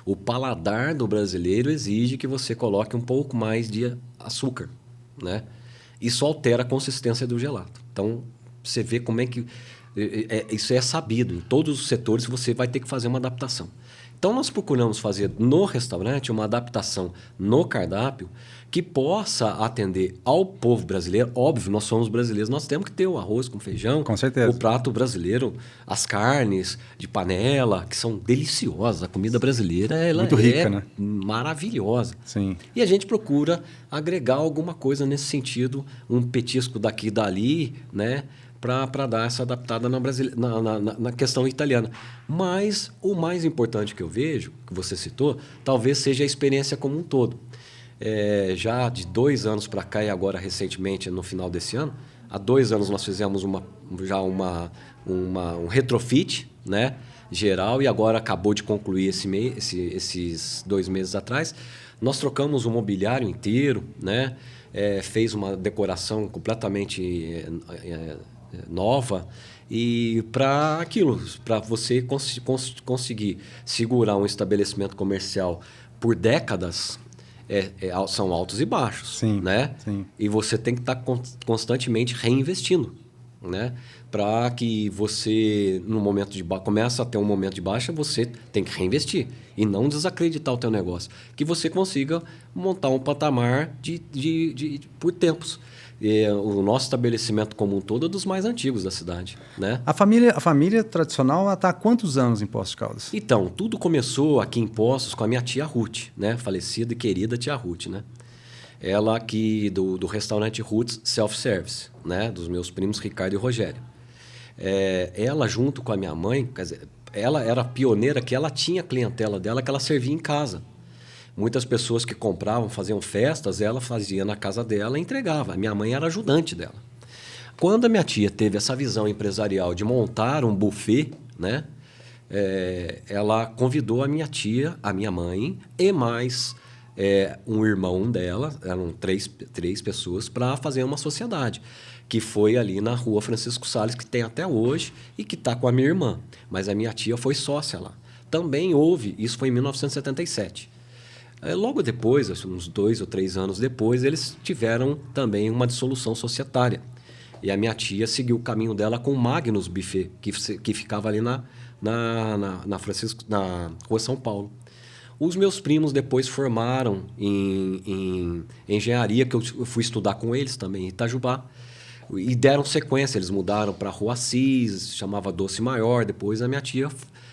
O paladar do brasileiro exige que você coloque um pouco mais de açúcar, né? Isso altera a consistência do gelato. Então, você vê como é que... isso é sabido. Em todos os setores você vai ter que fazer uma adaptação. Então, nós procuramos fazer no restaurante uma adaptação no cardápio que possa atender ao povo brasileiro. Óbvio, nós somos brasileiros, nós temos que ter o arroz com feijão, com certeza, o prato brasileiro, as carnes de panela, que são deliciosas. A comida brasileira ela muito rica, né? Maravilhosa. Sim. E a gente procura agregar alguma coisa nesse sentido, um petisco daqui e dali, né? Para dar essa adaptada na questão italiana. Mas o mais importante que eu vejo, que você citou, talvez seja a experiência como um todo. Já de 2 anos para cá e agora recentemente, no final desse ano, há 2 anos nós fizemos um retrofit, né, geral, e agora acabou de concluir esses 2 meses atrás. Nós trocamos o mobiliário inteiro, né, fez uma decoração completamente nova, e para você conseguir segurar um estabelecimento comercial por décadas, são altos e baixos. Sim, né? Sim. E você tem que estar constantemente reinvestindo, né? Para que você, no momento de começa a ter um momento de baixa, você tem que reinvestir e não desacreditar o teu negócio, que você consiga montar um patamar por tempos. O nosso estabelecimento como um todo é dos mais antigos da cidade, né? A família tradicional está há quantos anos em Poços de Caldas? Então, tudo começou aqui em Poços com a minha tia Ruth, né? Falecida e querida tia Ruth, né? Ela aqui do restaurante Roots Self-Service, né? Dos meus primos Ricardo e Rogério. Ela, junto com a minha mãe, quer dizer, ela era pioneira, que ela tinha a clientela dela que ela servia em casa. Muitas pessoas que compravam, faziam festas, ela fazia na casa dela e entregava. A minha mãe era ajudante dela. Quando a minha tia teve essa visão empresarial de montar um buffet, né, ela convidou a minha tia, a minha mãe e mais um irmão dela, eram três pessoas, para fazer uma sociedade, que foi ali na Rua Francisco Salles, que tem até hoje e que está com a minha irmã. Mas a minha tia foi sócia lá. Também houve, isso foi em 1977. Logo depois, uns 2 ou 3 anos depois, eles tiveram também uma dissolução societária. E a minha tia seguiu o caminho dela com o Magnus Buffet, que ficava ali na Rua São Paulo. Os meus primos depois formaram em engenharia, que eu fui estudar com eles também, em Itajubá. E deram sequência, eles mudaram para a Rua Assis, chamava Doce Maior. Depois a minha tia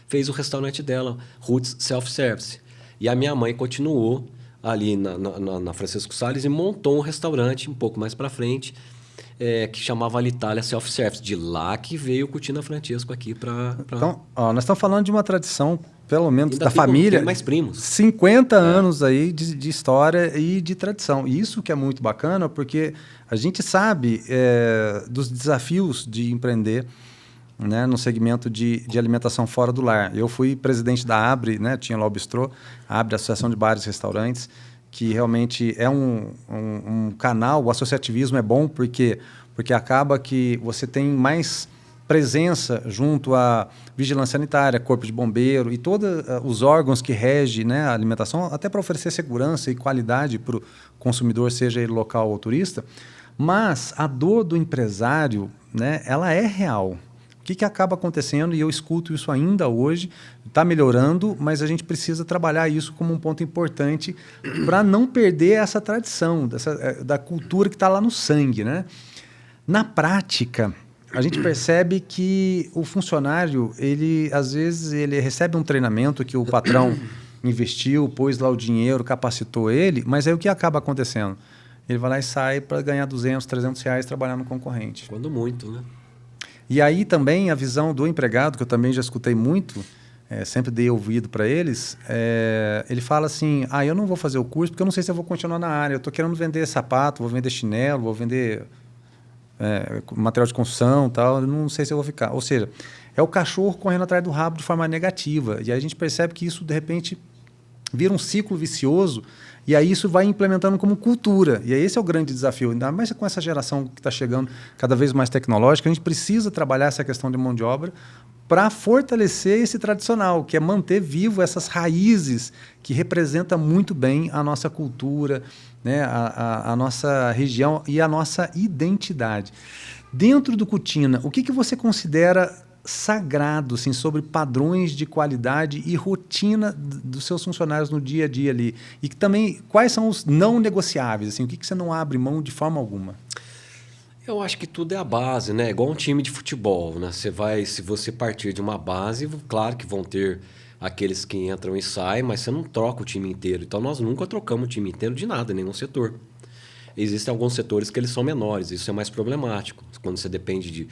fez o restaurante dela, Roots Self-Service. E a minha mãe continuou ali na Francisco Salles e montou um restaurante um pouco mais para frente, que chamava Alitalia Self-Service. De lá que veio o Cucina Francesco aqui para... Então, nós estamos falando de uma tradição, pelo menos ainda da família, tem mais primos. 50 anos aí de história e de tradição. E isso que é muito bacana, porque a gente sabe dos desafios de empreender né, no segmento de alimentação fora do lar. Eu fui presidente da Abre, né, tinha lá o Bistrô, a Abre, Associação de Bares e Restaurantes, que realmente é um canal, o associativismo é bom porque acaba que você tem mais presença junto à vigilância sanitária, corpo de bombeiro e todos os órgãos que regem, né, a alimentação, até para oferecer segurança e qualidade para o consumidor, seja ele local ou turista. Mas a dor do empresário, né, ela é real. O que acaba acontecendo, e eu escuto isso ainda hoje, está melhorando, mas a gente precisa trabalhar isso como um ponto importante para não perder essa tradição, da cultura que está lá no sangue, né? Na prática, a gente percebe que o funcionário, às vezes, ele recebe um treinamento que o patrão investiu, pôs lá o dinheiro, capacitou ele, mas aí o que acaba acontecendo? Ele vai lá e sai para ganhar 200, 300 reais trabalhando no concorrente. Quando muito, né? E aí também a visão do empregado, que eu também já escutei muito, sempre dei ouvido para eles, ele fala assim, eu não vou fazer o curso porque eu não sei se eu vou continuar na área, eu estou querendo vender sapato, vou vender chinelo, vou vender material de construção, tal, eu não sei se eu vou ficar. Ou seja, é o cachorro correndo atrás do rabo de forma negativa. E aí a gente percebe que isso, de repente, vira um ciclo vicioso e aí isso vai implementando como cultura. E aí esse é o grande desafio. Ainda mais com essa geração que está chegando cada vez mais tecnológica, a gente precisa trabalhar essa questão de mão de obra para fortalecer esse tradicional, que é manter vivo essas raízes que representam muito bem a nossa cultura, né, a nossa região e a nossa identidade. Dentro do Cutina, o que você considera sagrado, assim, sobre padrões de qualidade e rotina dos seus funcionários no dia a dia ali? E que também, quais são os não negociáveis? Assim, o que você não abre mão de forma alguma? Eu acho que tudo é a base, né? Igual um time de futebol, né? Se você partir de uma base, claro que vão ter aqueles que entram e saem, mas você não troca o time inteiro. Então, nós nunca trocamos o time inteiro de nada, em nenhum setor. Existem alguns setores que eles são menores, isso é mais problemático. Quando você depende de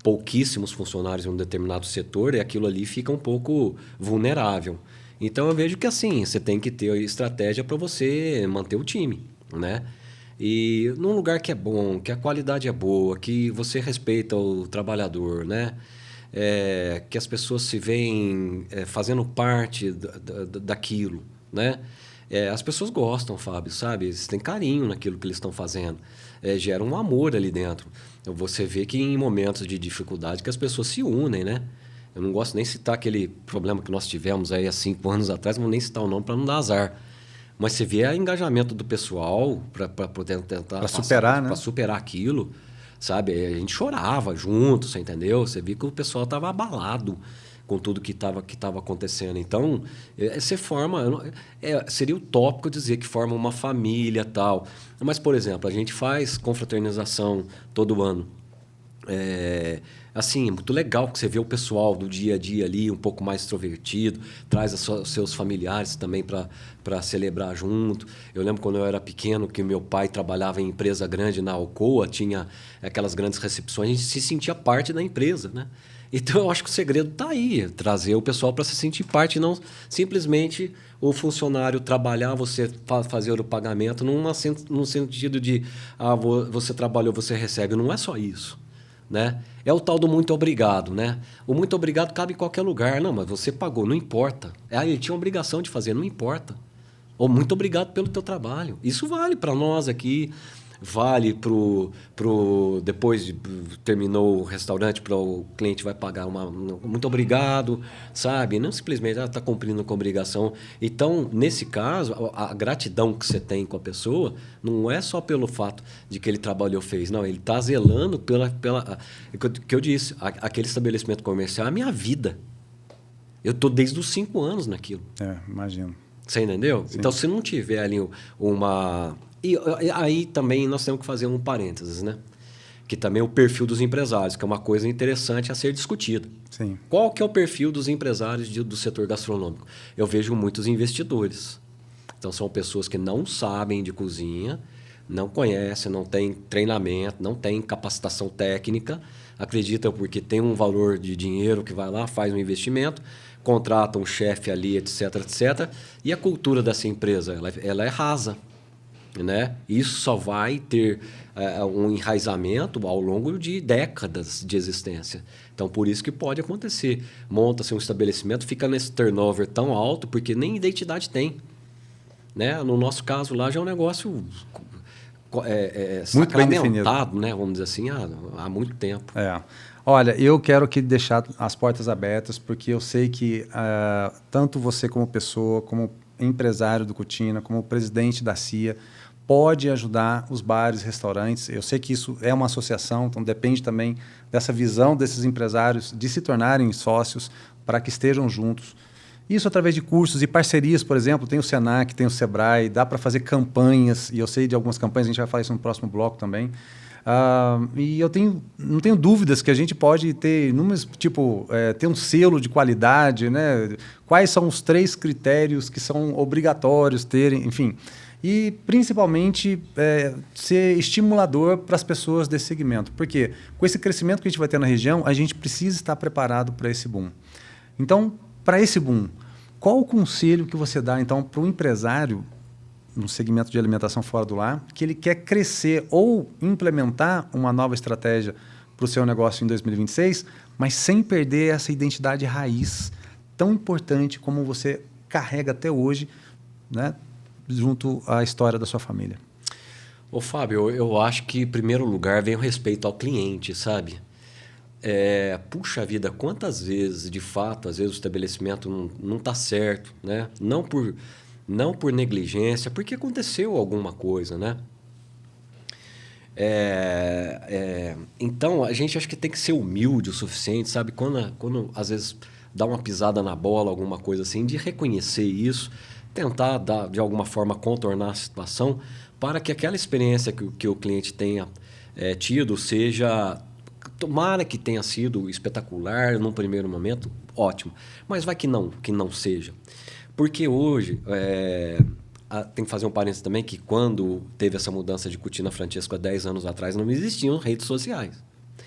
pouquíssimos funcionários em um determinado setor, e aquilo ali fica um pouco vulnerável. Então, eu vejo que assim, você tem que ter estratégia para você manter o time, né? E num lugar que é bom, que a qualidade é boa, que você respeita o trabalhador, né? Que as pessoas se veem fazendo parte daquilo, né? As pessoas gostam, Fábio, sabe? Eles têm carinho naquilo que eles estão fazendo. Gera um amor ali dentro. Você vê que em momentos de dificuldade que as pessoas se unem, né? Eu não gosto nem de citar aquele problema que nós tivemos aí há 5 anos atrás, não vou nem citar o nome para não dar azar. Mas você vê o engajamento do pessoal para poder tentar para superar, né? Para superar aquilo, sabe? A gente chorava junto, você entendeu? Você via que o pessoal estava abalado com tudo que estava acontecendo. Então, você forma... seria utópico dizer que forma uma família e tal. Mas, por exemplo, a gente faz confraternização todo ano. Assim, é muito legal que você vê o pessoal do dia a dia ali um pouco mais extrovertido, traz os seus familiares também para celebrar junto. Eu lembro quando eu era pequeno que meu pai trabalhava em empresa grande na Alcoa, tinha aquelas grandes recepções, a gente se sentia parte da empresa, né? Então, eu acho que o segredo está aí, trazer o pessoal para se sentir parte, não simplesmente o funcionário trabalhar, você fazer o pagamento num sentido de você trabalhou, você recebe. Não é só isso, né? É o tal do muito obrigado, né? O muito obrigado cabe em qualquer lugar. Não, mas você pagou, não importa. Ele tinha a obrigação de fazer, não importa. Ou muito obrigado pelo teu trabalho. Isso vale para nós aqui, vale depois de terminou o restaurante, para o cliente vai pagar muito obrigado, sabe? Não simplesmente está cumprindo com a obrigação. Então, nesse caso, a gratidão que você tem com a pessoa não é só pelo fato de que ele trabalhou, fez. Não, ele está zelando pela que eu disse, aquele estabelecimento comercial é a minha vida. Eu estou desde os 5 anos naquilo. Imagino. Você entendeu? Sim. Então, se não tiver ali uma... E aí também nós temos que fazer um parênteses, né? Que também é o perfil dos empresários, que é uma coisa interessante a ser discutida. Sim. Qual que é o perfil dos empresários do setor gastronômico? Eu vejo muitos investidores. Então, são pessoas que não sabem de cozinha, não conhecem, não têm treinamento, não têm capacitação técnica, acreditam porque tem um valor de dinheiro que vai lá, faz um investimento, contrata um chefe ali, etc, etc. E a cultura dessa empresa, ela é rasa. né? Isso só vai ter um enraizamento ao longo de décadas de existência. Então, por isso que pode acontecer. Monta-se um estabelecimento, fica nesse turnover tão alto, porque nem identidade tem. Né? No nosso caso lá já é um negócio muito bem definido, né? Vamos dizer assim, há muito tempo. Olha, eu quero aqui deixar as portas abertas, porque eu sei que tanto você como pessoa, como empresário do Cutina, como presidente da CIA, pode ajudar os bares, restaurantes. Eu sei que isso é uma associação, então depende também dessa visão desses empresários de se tornarem sócios para que estejam juntos. Isso através de cursos e parcerias, por exemplo, tem o Senac, tem o Sebrae, dá para fazer campanhas, e eu sei de algumas campanhas, a gente vai falar isso no próximo bloco também. E eu não tenho dúvidas que a gente pode ter inúmeros, ter um selo de qualidade, né? Quais são os 3 critérios que são obrigatórios terem, enfim. E, principalmente, ser estimulador para as pessoas desse segmento. Porque, com esse crescimento que a gente vai ter na região, a gente precisa estar preparado para esse boom. Então, para esse boom, qual o conselho que você dá, então, para o empresário no segmento de alimentação fora do lar, que ele quer crescer ou implementar uma nova estratégia para o seu negócio em 2026, mas sem perder essa identidade raiz tão importante como você carrega até hoje, né, junto à história da sua família? Ô, Fábio, eu acho que, em primeiro lugar, vem o respeito ao cliente, sabe? Puxa vida, quantas vezes, de fato, às vezes o estabelecimento não está certo, né? Não por negligência, porque aconteceu alguma coisa, né? Então, a gente acho que tem que ser humilde o suficiente, sabe? Quando às vezes dá uma pisada na bola, alguma coisa assim, de reconhecer isso, tentar, de alguma forma, contornar a situação para que aquela experiência que o cliente tenha tido seja... Tomara que tenha sido espetacular num primeiro momento, ótimo. Mas vai que não seja. Porque hoje, tem que fazer um parênteses também, que quando teve essa mudança de Cutina Francesco há 10 anos atrás, não existiam redes sociais.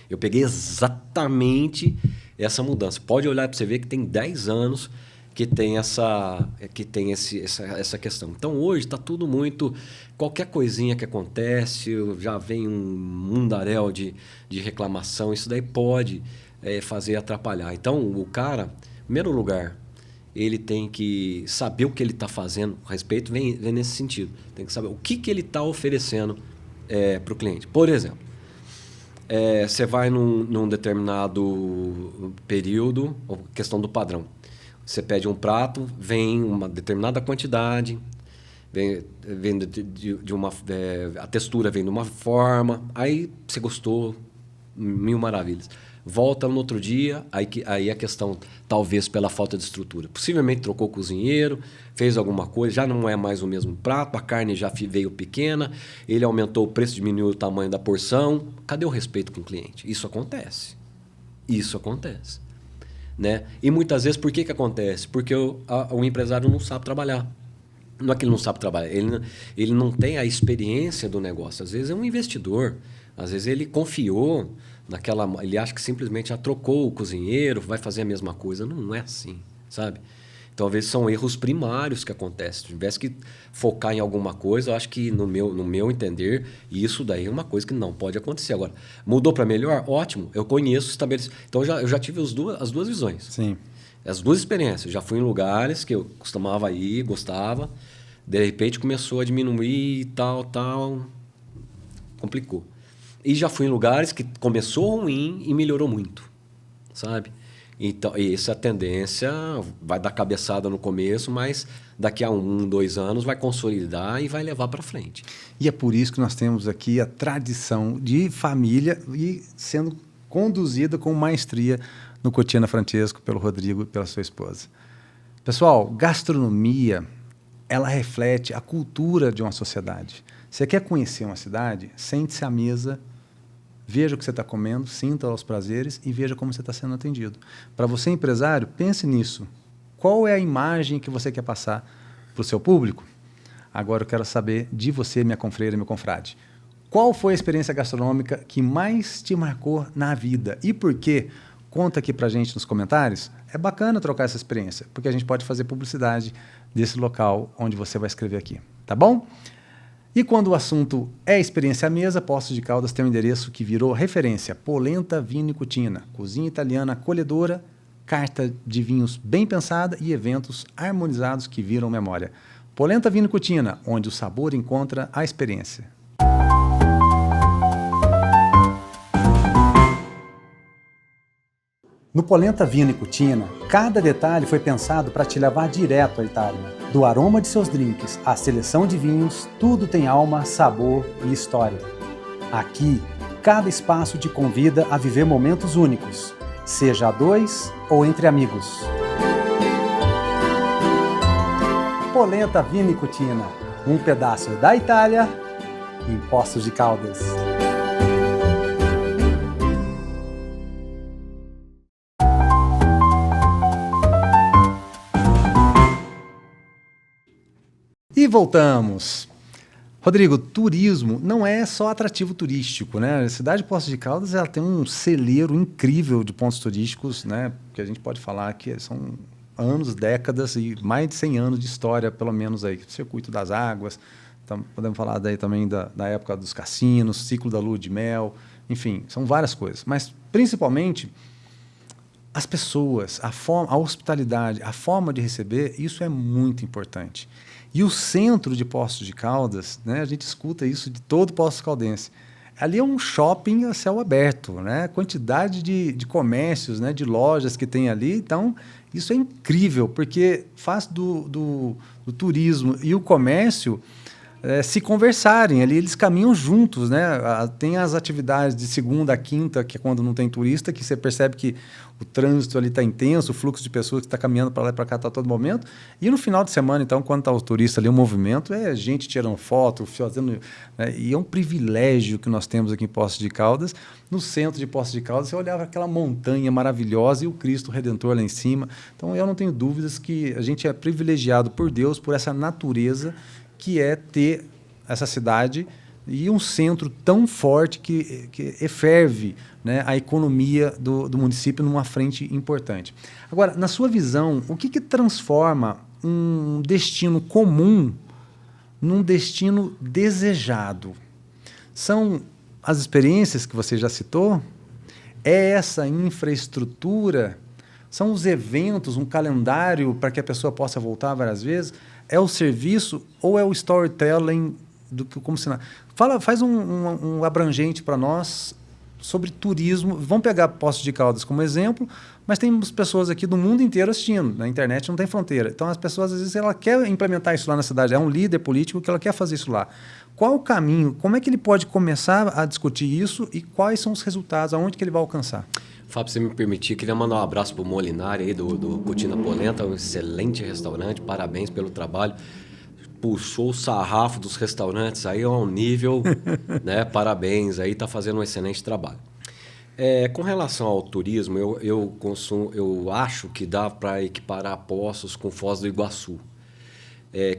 Eu peguei exatamente essa mudança. Pode olhar para você ver que tem 10 anos que tem essa questão. Então, hoje está tudo muito... Qualquer coisinha que acontece, já vem um mundaréu de reclamação. Isso daí pode fazer atrapalhar. Então, o cara, em primeiro lugar, ele tem que saber o que ele está fazendo. O respeito vem nesse sentido. Tem que saber o que ele está oferecendo para o cliente. Por exemplo, você vai num determinado período, questão do padrão. Você pede um prato, vem uma determinada quantidade, vem de uma... a textura vem de uma forma, aí você gostou, 1000 maravilhas. Volta no outro dia, aí a questão, talvez pela falta de estrutura. Possivelmente trocou o cozinheiro, fez alguma coisa, já não é mais o mesmo prato, a carne já veio pequena, ele aumentou o preço, diminuiu o tamanho da porção. Cadê o respeito com o cliente? Isso acontece. Né? E muitas vezes, por que acontece? Porque o empresário não sabe trabalhar. Não é que ele não sabe trabalhar, ele não tem a experiência do negócio. Às vezes é um investidor, às vezes ele confiou ele acha que simplesmente já trocou o cozinheiro, vai fazer a mesma coisa. Não é assim, sabe? Então, às vezes são erros primários que acontecem. Se tivesse que focar em alguma coisa, eu acho que, no meu entender, isso daí é uma coisa que não pode acontecer. Agora, mudou para melhor? Ótimo. Eu conheço estabelecimento. Então, eu já tive as duas visões. Sim. As duas experiências. Já fui em lugares que eu costumava ir, gostava. De repente, começou a diminuir e tal. Complicou. E já fui em lugares que começou ruim e melhorou muito, sabe? Então, essa tendência vai dar cabeçada no começo, mas daqui a 1, 2 anos vai consolidar e vai levar para frente. E é por isso que nós temos aqui a tradição de família e sendo conduzida com maestria no Cutina Francesco pelo Rodrigo e pela sua esposa. Pessoal, gastronomia, ela reflete a cultura de uma sociedade. Você quer conhecer uma cidade? Sente-se à mesa, veja o que você está comendo, sinta os prazeres e veja como você está sendo atendido. Para você, empresário, pense nisso. Qual é a imagem que você quer passar para o seu público? Agora eu quero saber de você, minha confreira e meu confrade. Qual foi a experiência gastronômica que mais te marcou na vida? E por quê? Conta aqui para a gente nos comentários. É bacana trocar essa experiência, porque a gente pode fazer publicidade desse local onde você vai escrever aqui. Tá bom? E quando o assunto é experiência à mesa, Poços de Caldas tem um endereço que virou referência: Polenta Vino e Cucina, cozinha italiana acolhedora, carta de vinhos bem pensada e eventos harmonizados que viram memória. Polenta Vino e Cucina, onde o sabor encontra a experiência. No Polenta Vino e Cucina, cada detalhe foi pensado para te levar direto à Itália. Do aroma de seus drinks à seleção de vinhos, tudo tem alma, sabor e história. Aqui, cada espaço te convida a viver momentos únicos, seja a dois ou entre amigos. Polenta Vino e Cucina, um pedaço da Itália em Poços de Caldas. E voltamos. Rodrigo, turismo não é só atrativo turístico, né? A cidade de Poços de Caldas ela tem um celeiro incrível de pontos turísticos, né? Que a gente pode falar que são anos, décadas e mais de 100 anos de história, pelo menos aí. Circuito das Águas, podemos falar daí também da época dos cassinos, ciclo da lua de mel, enfim, são várias coisas. Mas, principalmente, as pessoas, a hospitalidade, a forma de receber, isso é muito importante. E o centro de Poços de Caldas, né, a gente escuta isso de todo Poços Caldense. Ali é um shopping a céu aberto, né? A quantidade de comércios, né, de lojas que tem ali. Então, isso é incrível, porque faz do turismo e o comércio se conversarem. Ali eles caminham juntos, né? Tem as atividades de segunda a quinta, que é quando não tem turista, que você percebe que o trânsito ali está intenso, o fluxo de pessoas que está caminhando para lá e para cá está a todo momento. E no final de semana, então, quando está o turista ali, o movimento é gente tirando foto, fazendo... Né? E é um privilégio que nós temos aqui em Poços de Caldas. No centro de Poços de Caldas, você olhava aquela montanha maravilhosa e o Cristo Redentor lá em cima. Então, eu não tenho dúvidas que a gente é privilegiado por Deus, por essa natureza que é ter essa cidade e um centro tão forte que eferve, né, a economia do município numa frente importante. Agora, na sua visão, o que transforma um destino comum num destino desejado? São as experiências que você já citou? É essa infraestrutura? São os eventos, um calendário para que a pessoa possa voltar várias vezes? É o serviço ou é o storytelling do que como sinal? Faz um abrangente para nós sobre turismo. Vamos pegar Poços de Caldas como exemplo, mas temos pessoas aqui do mundo inteiro assistindo. Na internet não tem fronteira. Então, as pessoas, às vezes, ela quer implementar isso lá na cidade. É um líder político que ela quer fazer isso lá. Qual o caminho? Como é que ele pode começar a discutir isso e quais são os resultados? Aonde que ele vai alcançar? Fábio, se me permitir, queria mandar um abraço para o Molinari aí do Cucina Polenta, um excelente restaurante, parabéns pelo trabalho. Puxou o sarrafo dos restaurantes aí a um nível, né? Parabéns, aí está fazendo um excelente trabalho. Com relação ao turismo, eu acho que dá para equiparar Poços com Foz do Iguaçu.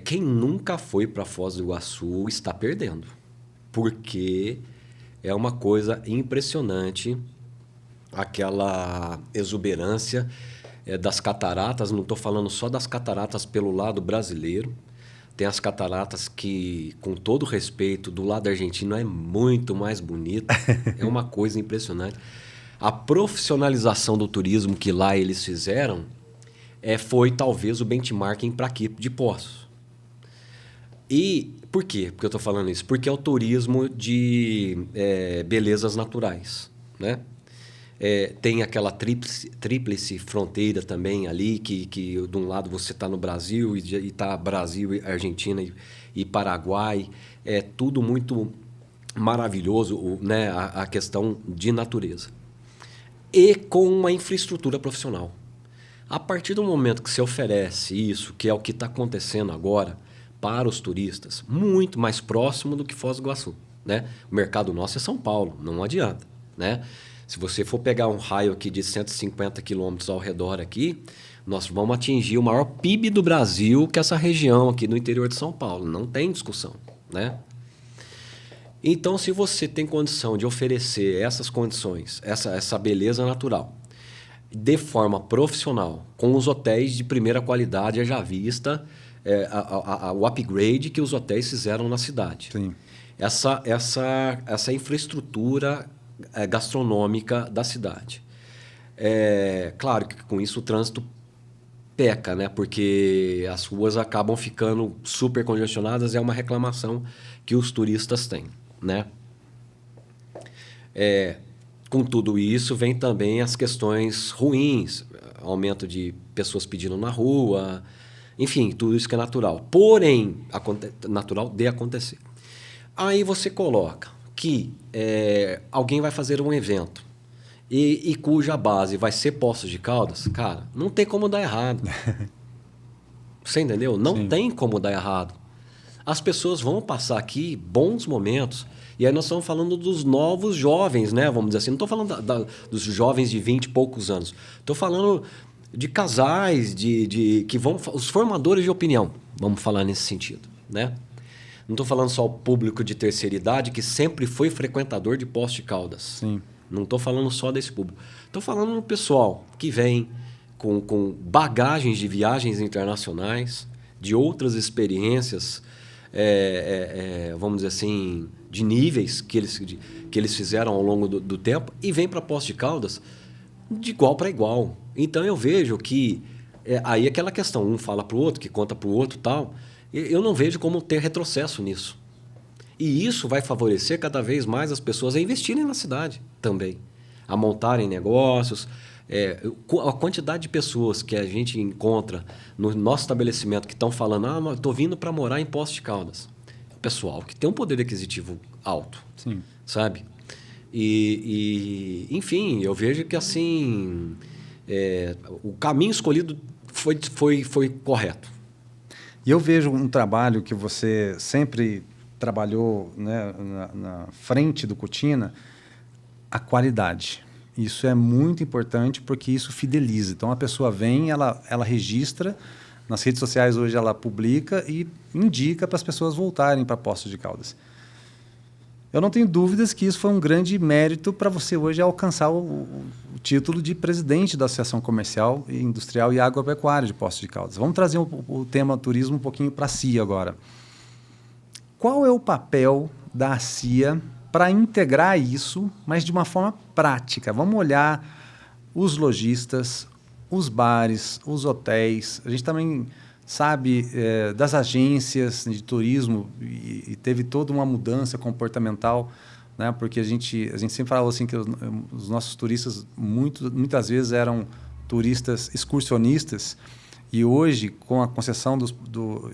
Quem nunca foi para Foz do Iguaçu está perdendo, porque é uma coisa impressionante aquela exuberância das cataratas. Não estou falando só das cataratas pelo lado brasileiro. Tem as cataratas que, com todo respeito, do lado argentino é muito mais bonito. É uma coisa impressionante. A profissionalização do turismo que lá eles fizeram foi talvez o benchmarking para aqui de Poços. E por quê? Porque eu estou falando isso? Porque é o turismo de belezas naturais, né? Tem aquela tríplice fronteira também ali, que de um lado você está no Brasil e está Brasil, Argentina e Paraguai. É tudo muito maravilhoso, né, a questão de natureza. E com uma infraestrutura profissional. A partir do momento que você oferece isso, que é o que está acontecendo agora para os turistas, muito mais próximo do que Foz do Iguaçu, né? O mercado nosso é São Paulo, não adianta, né? Se você for pegar um raio aqui de 150 quilômetros ao redor aqui, nós vamos atingir o maior PIB do Brasil, que é essa região aqui no interior de São Paulo. Não tem discussão, né? Então, se você tem condição de oferecer essas condições, essa beleza natural, de forma profissional, com os hotéis de primeira qualidade, haja vista, o upgrade que os hotéis fizeram na cidade. Sim. Essa infraestrutura gastronômica da cidade. Claro que com isso o trânsito peca, né? Porque as ruas acabam ficando super congestionadas, é uma reclamação que os turistas têm, né? Com tudo isso, vem também as questões ruins, aumento de pessoas pedindo na rua, enfim, tudo isso que é natural. Porém, natural de acontecer. Aí você coloca que alguém vai fazer um evento e cuja base vai ser Poços de Caldas, cara, não tem como dar errado. Você entendeu? Não Sim. tem como dar errado. As pessoas vão passar aqui bons momentos. E aí nós estamos falando dos novos jovens, né? Vamos dizer assim. Não estou falando dos jovens de 20 e poucos anos. Estou falando de casais, que vão... Os formadores de opinião, vamos falar nesse sentido, né? Não estou falando só o público de terceira idade que sempre foi frequentador de Poços de Caldas. Sim. Não estou falando só desse público. Estou falando no pessoal que vem com bagagens de viagens internacionais, de outras experiências, vamos dizer assim, de níveis que eles fizeram ao longo do tempo e vem para Poços de Caldas de igual para igual. Então eu vejo que aí aquela questão, um fala para o outro, que conta para o outro e tal, eu não vejo como ter retrocesso nisso. E isso vai favorecer cada vez mais as pessoas a investirem na cidade também, a montarem negócios. A quantidade de pessoas que a gente encontra no nosso estabelecimento que estão falando, estou vindo para morar em Poços de Caldas. O pessoal que tem um poder aquisitivo alto, Sim. sabe? Enfim, eu vejo que assim o caminho escolhido foi correto. E eu vejo um trabalho que você sempre trabalhou, né, na frente do Cutina, a qualidade. Isso é muito importante porque isso fideliza. Então, a pessoa vem, ela registra, nas redes sociais hoje ela publica e indica para as pessoas voltarem para Poços de Caldas. Eu não tenho dúvidas que isso foi um grande mérito para você hoje alcançar o título de presidente da Associação Comercial, Industrial e Agropecuária de Poços de Caldas. Vamos trazer o tema turismo um pouquinho para a CIA agora. Qual é o papel da ACIA para integrar isso, mas de uma forma prática? Vamos olhar os lojistas, os bares, os hotéis. A gente também sabe das agências de turismo e teve toda uma mudança comportamental, né? Porque a gente sempre falava assim que os nossos turistas muitas vezes eram turistas excursionistas e hoje, com a concessão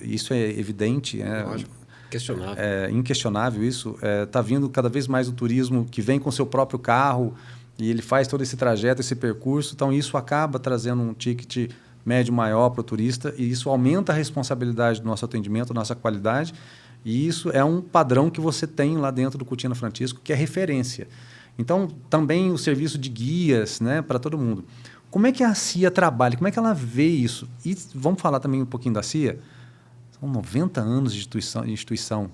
isso é evidente, Lógico. Questionável. É inquestionável isso. Está vindo cada vez mais o turismo que vem com seu próprio carro e ele faz todo esse trajeto, esse percurso. Então, isso acaba trazendo um ticket médio maior para o turista e isso aumenta a responsabilidade do nosso atendimento, nossa qualidade. E isso é um padrão que você tem lá dentro do Cutina Francisco, que é referência. Então, também o serviço de guias, né, para todo mundo. Como é que a CIA trabalha? Como é que ela vê isso? E vamos falar também um pouquinho da CIA? São 90 anos de instituição.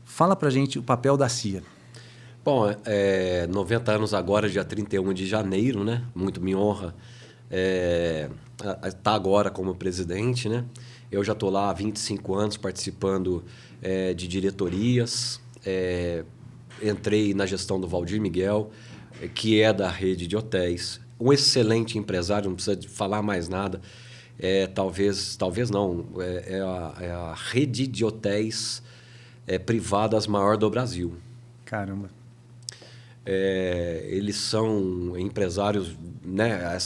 Fala para a gente o papel da CIA. Bom, 90 anos agora, dia 31 de janeiro, né? Muito me honra estar agora como presidente, né? Eu já estou lá há 25 anos participando de diretorias. Entrei na gestão do Valdir Miguel, que é da rede de hotéis. Um excelente empresário, não precisa de falar mais nada. Talvez não, é a rede de hotéis privadas maior do Brasil. Caramba. Eles são empresários, né?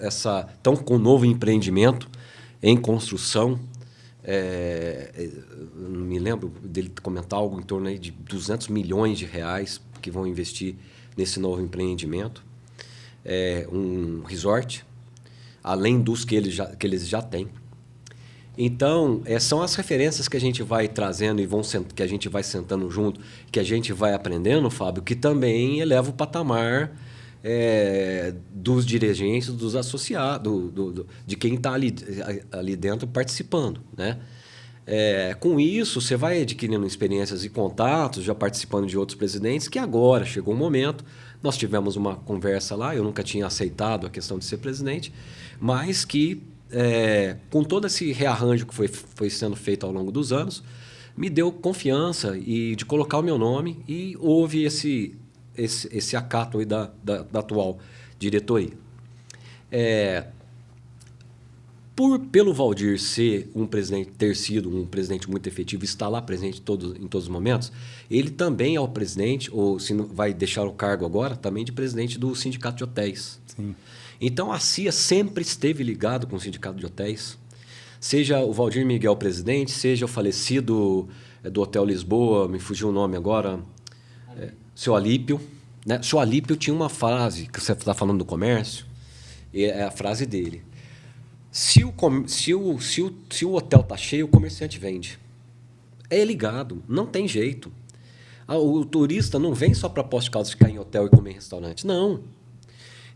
Estão com um novo empreendimento em construção. Não me lembro dele comentar algo em torno aí de 200 milhões de reais que vão investir nesse novo empreendimento. Um resort, além dos que eles já têm. Então, são as referências que a gente vai trazendo e que a gente vai sentando junto, que a gente vai aprendendo, Fábio, que também eleva o patamar dos dirigentes, dos associados, de quem está ali dentro participando, né? Com isso, você vai adquirindo experiências e contatos, já participando de outros presidentes, que agora chegou um momento, nós tivemos uma conversa lá, eu nunca tinha aceitado a questão de ser presidente, mas que com todo esse rearranjo que foi sendo feito ao longo dos anos, me deu confiança de colocar o meu nome e houve esse acato aí da atual diretoria. Pelo Valdir ter sido um presidente muito efetivo, estar lá presente em todos os momentos, ele também é o presidente, ou se não vai deixar o cargo agora, também de presidente do Sindicato de Hotéis. Sim. Então a CIA sempre esteve ligado com o Sindicato de Hotéis, seja o Valdir Miguel presidente, seja o falecido do Hotel Lisboa, me fugiu o nome agora, seu Alípio. Né? Seu Alípio tinha uma frase, que você está falando do comércio, é a frase dele. Se o hotel está cheio, o comerciante vende. É ligado, não tem jeito. O turista não vem só para Poços de Caldas ficar em hotel e comer em restaurante. Não.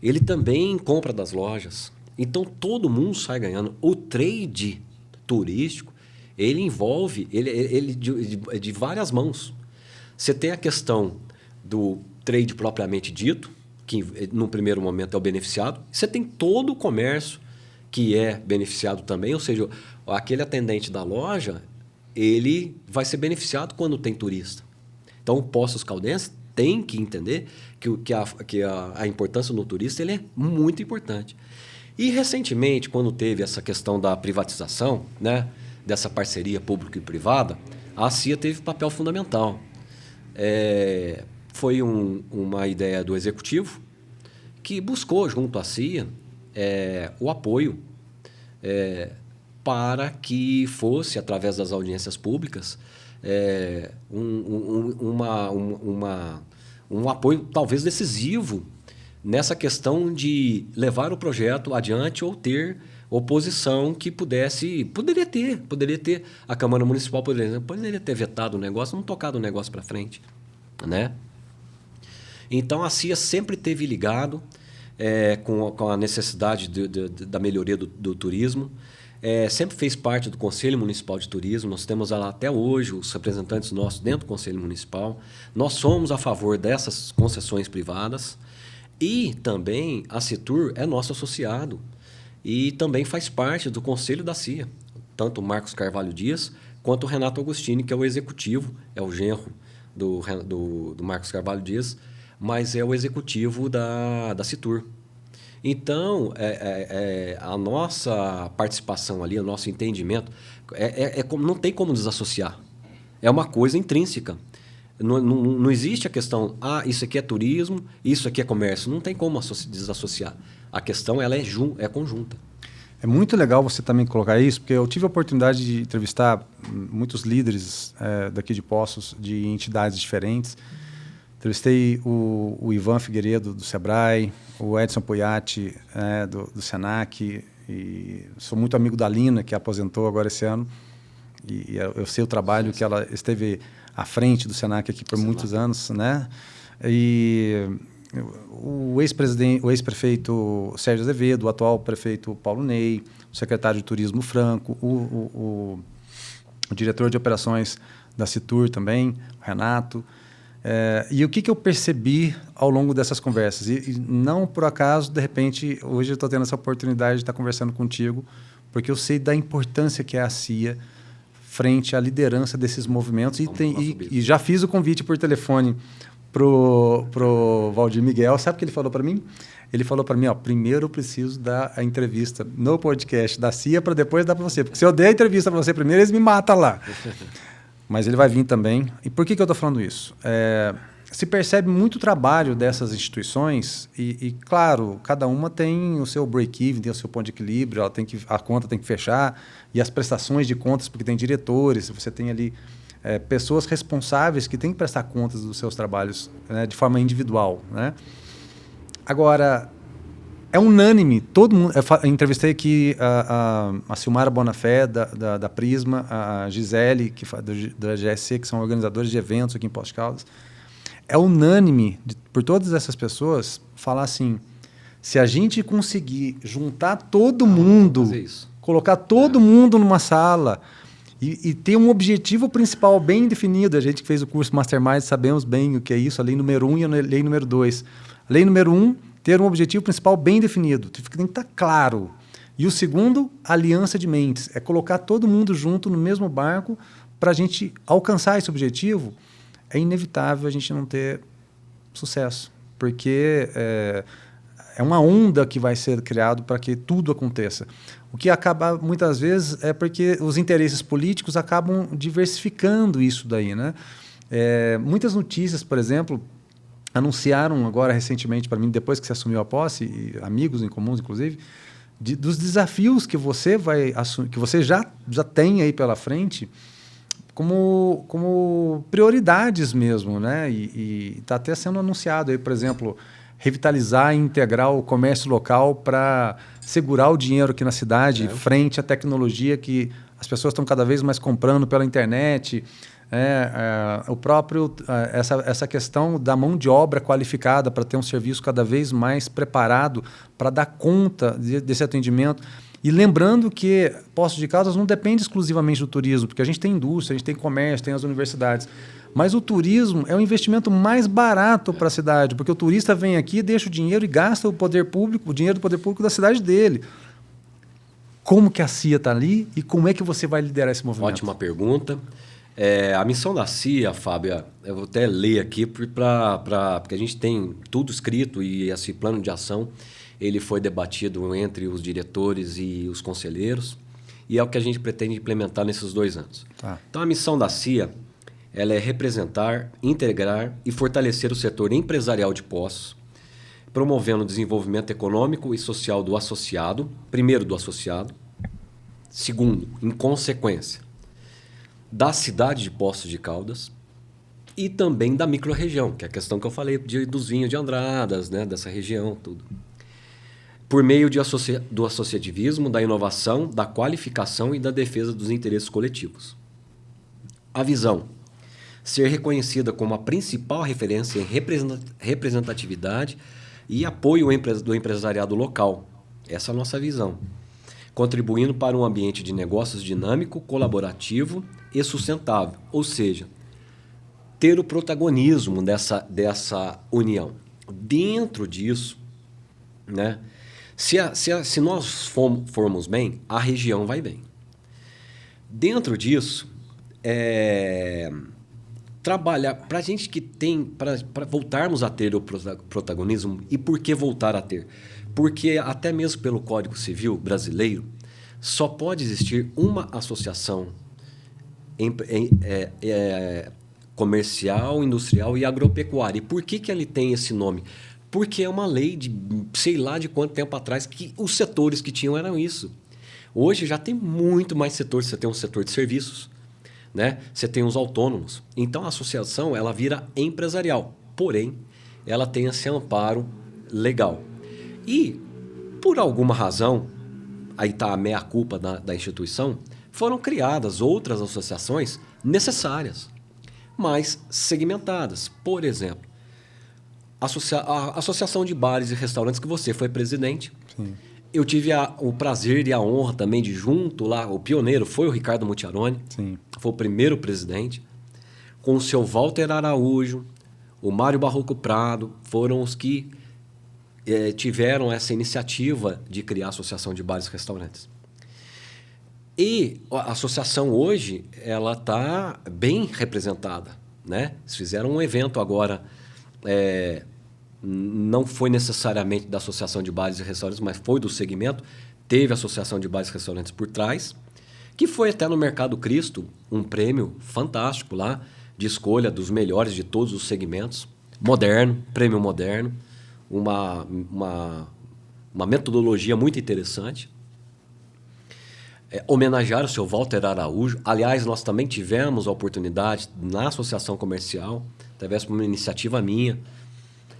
Ele também compra das lojas. Então, todo mundo sai ganhando. O trade turístico, ele envolve ele de várias mãos. Você tem a questão do trade propriamente dito, que no primeiro momento é o beneficiado. Você tem todo o comércio que é beneficiado também, ou seja, aquele atendente da loja, ele vai ser beneficiado quando tem turista. Então, o Poços Caldense tem que entender que a importância no turista ele é muito importante. E, recentemente, quando teve essa questão da privatização, né, dessa parceria pública e privada, a CIA teve papel fundamental. Foi uma ideia do Executivo que buscou, junto à CIA, o apoio para que fosse, através das audiências públicas, um apoio talvez decisivo nessa questão de levar o projeto adiante ou ter oposição que poderia ter a Câmara Municipal poderia ter vetado o negócio, não tocado o negócio para frente, né? Então a CIA sempre teve ligado com a necessidade da melhoria do turismo. Sempre fez parte do Conselho Municipal de Turismo. Nós temos lá até hoje os representantes nossos dentro do Conselho Municipal. Nós somos a favor dessas concessões privadas. E também a Citur é nosso associado e também faz parte do Conselho da CIA. Tanto o Marcos Carvalho Dias quanto o Renato Agostini, que é o executivo, é o genro do Marcos Carvalho Dias, mas é o executivo da Citur. Então, a nossa participação ali, o nosso entendimento, não tem como desassociar. É uma coisa intrínseca. Não existe a questão, isso aqui é turismo, isso aqui é comércio. Não tem como desassociar. A questão ela é conjunta. É muito legal você também colocar isso, porque eu tive a oportunidade de entrevistar muitos líderes daqui de Poços, de entidades diferentes. Entrevistei o Ivan Figueiredo, do Sebrae, o Edson Poiati, do Senac, e sou muito amigo da Lina, que aposentou agora esse ano, e eu sei o trabalho que ela esteve à frente do Senac aqui por muitos anos, né? E o ex-prefeito Sérgio Azevedo, o atual prefeito Paulo Ney, o secretário de Turismo Franco, o diretor de operações da Citur também, o Renato. E o que eu percebi ao longo dessas conversas? E não por acaso, de repente, hoje eu estou tendo essa oportunidade de estar conversando contigo, porque eu sei da importância que é a CIA frente à liderança desses movimentos. E já fiz o convite por telefone pro Valdir Miguel. Sabe o que ele falou para mim? Ele falou para mim, primeiro eu preciso dar a entrevista no podcast da CIA para depois dar para você. Porque se eu der a entrevista para você primeiro, eles me matam lá. Mas ele vai vir também. E por que eu estou falando isso? Se percebe muito trabalho dessas instituições e, claro, cada uma tem o seu break-even, tem o seu ponto de equilíbrio, a conta tem que fechar, e as prestações de contas, porque tem diretores, você tem ali pessoas responsáveis que têm que prestar contas dos seus trabalhos, né, de forma individual, né? Agora, é unânime, todo mundo. Eu entrevistei aqui a Silmara Bonafé, da Prisma, a Gisele, da GSC, que são organizadores de eventos aqui em Poços de Caldas. É unânime, por todas essas pessoas, falar assim: se a gente conseguir juntar todo mundo, colocar todo mundo numa sala e ter um objetivo principal bem definido, a gente que fez o curso Mastermind sabemos bem o que é isso, a lei número 1 e a lei número 2. A lei número 1, ter um objetivo principal bem definido. Tem que estar claro. E o segundo, aliança de mentes. É colocar todo mundo junto no mesmo barco para a gente alcançar esse objetivo. É inevitável a gente não ter sucesso, porque é uma onda que vai ser criado para que tudo aconteça. O que acaba, muitas vezes, é porque os interesses políticos acabam diversificando isso daí, né? Muitas notícias, por exemplo, anunciaram agora recentemente para mim, depois que você assumiu a posse, e amigos em comuns, inclusive, dos desafios que você vai assumir, que você já tem aí pela frente, como prioridades mesmo, né? E está até sendo anunciado aí, por exemplo, revitalizar e integrar o comércio local para segurar o dinheiro aqui na cidade, frente à tecnologia que as pessoas estão cada vez mais comprando pela internet. O próprio essa questão da mão de obra qualificada para ter um serviço cada vez mais preparado para dar conta desse atendimento. E lembrando que Poços de Caldas não depende exclusivamente do turismo, porque a gente tem indústria, a gente tem comércio, tem as universidades. Mas o turismo é o investimento mais barato para a cidade, porque o turista vem aqui, deixa o dinheiro e gasta o dinheiro do poder público da cidade dele. Como que a CIA está ali e como é que você vai liderar esse movimento? Ótima pergunta. A missão da CIA, Fábio, eu vou até ler aqui, porque a gente tem tudo escrito e esse plano de ação ele foi debatido entre os diretores e os conselheiros e é o que a gente pretende implementar nesses 2 anos. Tá. Então, a missão da CIA ela é representar, integrar e fortalecer o setor empresarial de Poços, promovendo o desenvolvimento econômico e social do associado, primeiro do associado, segundo, em consequência, da cidade de Poços de Caldas e também da microrregião, que é a questão que eu falei dos vinhos de Andradas, né, dessa região, tudo. Por meio do associativismo, da inovação, da qualificação e da defesa dos interesses coletivos. A visão: ser reconhecida como a principal referência em representatividade e apoio do empresariado local. Essa é a nossa visão. Contribuindo para um ambiente de negócios dinâmico, colaborativo e sustentável. Ou seja, ter o protagonismo dessa união. Dentro disso, né, se nós formos bem, a região vai bem. Dentro disso, trabalhar para a gente que tem, para voltarmos a ter o protagonismo. E por que voltar a ter? Porque até mesmo pelo Código Civil brasileiro, só pode existir uma associação comercial, industrial e agropecuária. E por que ele tem esse nome? Porque é uma lei de sei lá de quanto tempo atrás que os setores que tinham eram isso. Hoje já tem muito mais setores. Você tem um setor de serviços, né? Você tem os autônomos. Então a associação ela vira empresarial, porém ela tem esse amparo legal. E por alguma razão, aí está a meia-culpa da instituição, foram criadas outras associações necessárias, mas segmentadas. Por exemplo, a Associação de Bares e Restaurantes, que você foi presidente. Sim. Eu tive o prazer e a honra também de junto lá, o pioneiro foi o Ricardo Mutiaroni, Sim. foi o primeiro presidente, com o seu Walter Araújo, o Mário Barroco Prado, foram os que tiveram essa iniciativa de criar a Associação de Bares e Restaurantes. E a associação hoje ela está bem representada, né? Eles fizeram um evento agora, não foi necessariamente da Associação de Bares e Restaurantes, mas foi do segmento, teve a Associação de Bares e Restaurantes por trás, que foi até no Mercado Cristo um prêmio fantástico lá, de escolha dos melhores de todos os segmentos, moderno, prêmio moderno, uma metodologia muito interessante. Homenagear o seu Walter Araújo. Aliás, nós também tivemos a oportunidade, na Associação Comercial, através de uma iniciativa minha,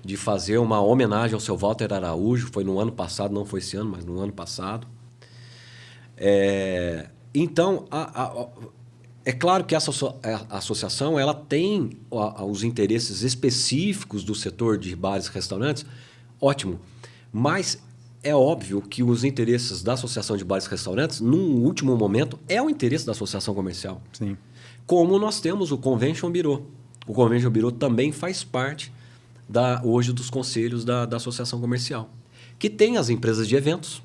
de fazer uma homenagem ao seu Walter Araújo. Foi no ano passado, não foi esse ano, mas no ano passado. Então, é claro que essa associação ela tem os interesses específicos do setor de bares e restaurantes, ótimo, mas é óbvio que os interesses da Associação de Bares e Restaurantes, num último momento, é o interesse da Associação Comercial. Sim. Como nós temos o Convention Bureau. O Convention Bureau também faz parte hoje dos conselhos da Associação Comercial, que tem as empresas de eventos,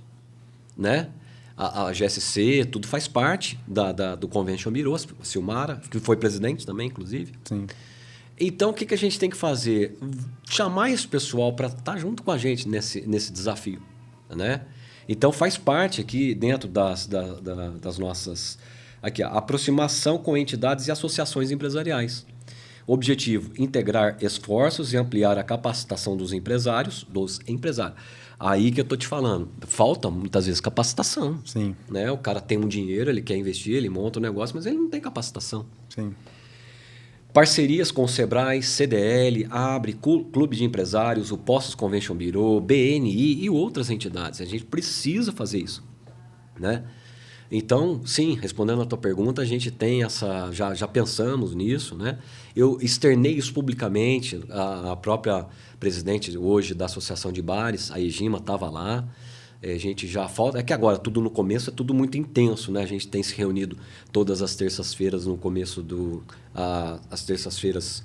né? A GSC, tudo faz parte do Convention Bureau, a Silmara, que foi presidente também, inclusive. Sim. Então, o que a gente tem que fazer? Chamar esse pessoal para estar junto com a gente nesse desafio, né? Então, faz parte aqui dentro das nossas... Aqui, a aproximação com entidades e associações empresariais. Objetivo, integrar esforços e ampliar a capacitação dos empresários. Aí que eu estou te falando. Falta, muitas vezes, capacitação. Sim. Né? O cara tem um dinheiro, ele quer investir, ele monta um negócio, mas ele não tem capacitação. Sim. Parcerias com o Sebrae, CDL, Abre, Clube de Empresários, o Postos Convention Bureau, BNI e outras entidades. A gente precisa fazer isso, né? Então, sim, respondendo a tua pergunta, a gente tem essa... Já pensamos nisso, né? Eu externei isso publicamente. A própria presidente hoje da Associação de Bares, a Egima, estava lá. A gente já falta... É que agora, tudo no começo, é tudo muito intenso, né? A gente tem se reunido todas as terças-feiras no começo as terças-feiras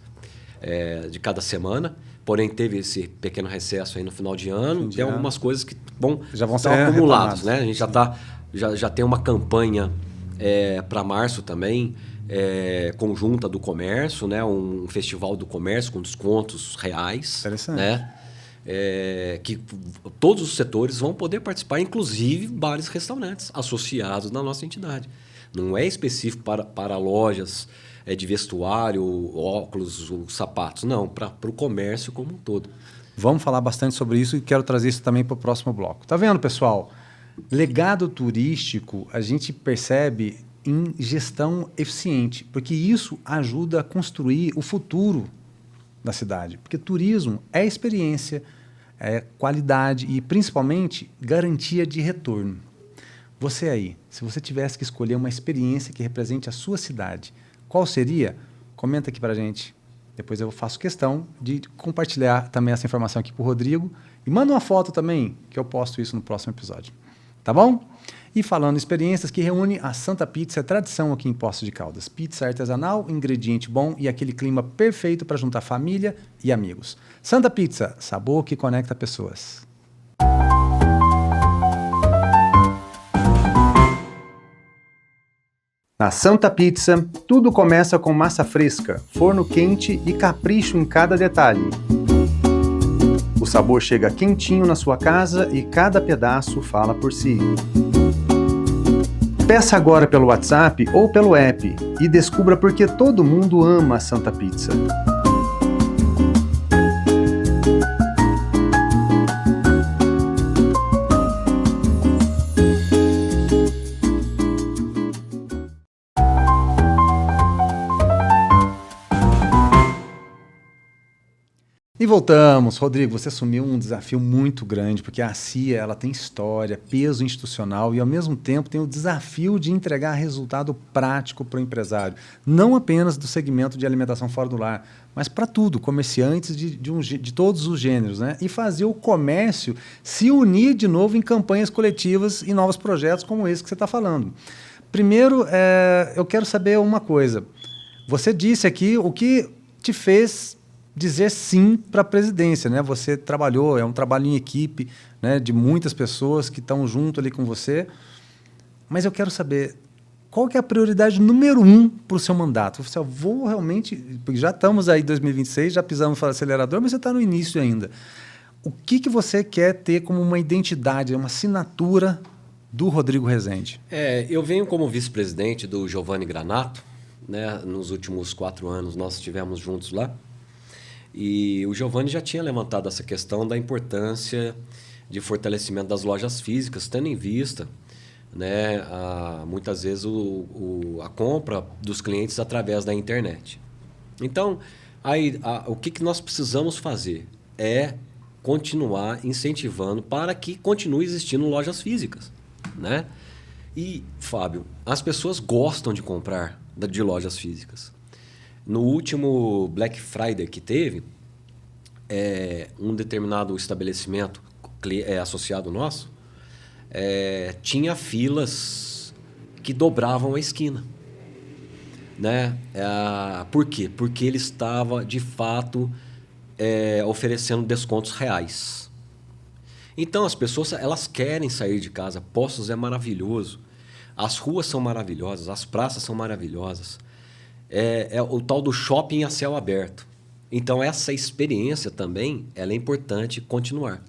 de cada semana. Porém, teve esse pequeno recesso aí no final de ano. Tem algumas coisas que já vão ser acumuladas, né? A gente já tem uma campanha para março também, conjunta do comércio, né? Um festival do comércio com descontos reais. Interessante. Né? Que todos os setores vão poder participar, inclusive bares e restaurantes associados na nossa entidade. Não é específico para lojas de vestuário, óculos, sapatos. Não, para o comércio como um todo. Vamos falar bastante sobre isso e quero trazer isso também para o próximo bloco. Tá vendo, pessoal? Legado turístico a gente percebe em gestão eficiente, porque isso ajuda a construir o futuro da cidade. Porque turismo é experiência, é qualidade e, principalmente, garantia de retorno. Você aí, se você tivesse que escolher uma experiência que represente a sua cidade, qual seria? Comenta aqui para a gente. Depois eu faço questão de compartilhar também essa informação aqui para o Rodrigo. E manda uma foto também, que eu posto isso no próximo episódio. Tá bom? E falando em experiências que reúne a Santa Pizza, é tradição aqui em Poços de Caldas. Pizza artesanal, ingrediente bom e aquele clima perfeito para juntar família e amigos. Santa Pizza, sabor que conecta pessoas. Na Santa Pizza, tudo começa com massa fresca, forno quente e capricho em cada detalhe. O sabor chega quentinho na sua casa e cada pedaço fala por si. Peça agora pelo WhatsApp ou pelo app e descubra por que todo mundo ama a Santa Pizza. E voltamos. Rodrigo, você assumiu um desafio muito grande, porque a CIA ela tem história, peso institucional e, ao mesmo tempo, tem o desafio de entregar resultado prático para o empresário. Não apenas do segmento de alimentação fora do lar, mas para tudo, comerciantes de todos os gêneros, né? E fazer o comércio se unir de novo em campanhas coletivas e novos projetos como esse que você está falando. Primeiro, eu quero saber uma coisa. Você disse aqui o que te fez dizer sim para a presidência, né? Você trabalhou, é um trabalho em equipe, né? De muitas pessoas que estão junto ali com você. Mas eu quero saber qual que é a prioridade número 1 para o seu mandato. Você vou realmente, porque já estamos aí em 2026, já pisamos no acelerador, mas você está no início ainda. O que você quer ter como uma identidade, uma assinatura do Rodrigo Rezende? Eu venho como vice-presidente do Giovanni Granato, né? Nos últimos 4 anos nós estivemos juntos lá. E o Giovanni já tinha levantado essa questão da importância de fortalecimento das lojas físicas, tendo em vista, né, muitas vezes a compra dos clientes através da internet. Então, o que nós precisamos fazer é continuar incentivando para que continue existindo lojas físicas, né? E, Fábio, as pessoas gostam de comprar de lojas físicas. No último Black Friday que teve, um determinado estabelecimento associado nosso tinha filas que dobravam a esquina. Né? Por quê? Porque ele estava, de fato, oferecendo descontos reais. Então, as pessoas elas querem sair de casa. Poços é maravilhoso. As ruas são maravilhosas, as praças são maravilhosas. É o tal do shopping a céu aberto. Então, essa experiência também ela é importante continuar.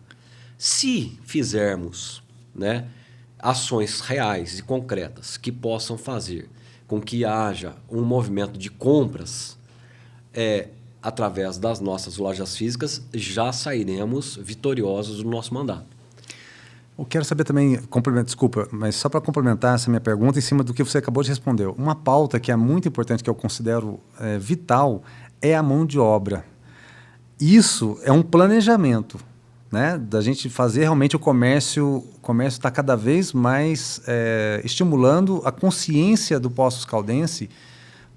Se fizermos, né, ações reais e concretas que possam fazer com que haja um movimento de compras através das nossas lojas físicas, já sairemos vitoriosos do nosso mandato. Eu quero saber também, desculpa, mas só para complementar essa minha pergunta em cima do que você acabou de responder. Uma pauta que é muito importante, que eu considero vital, é a mão de obra. Isso é um planejamento, né? Da gente fazer realmente o comércio está cada vez mais estimulando a consciência do Poços Caldense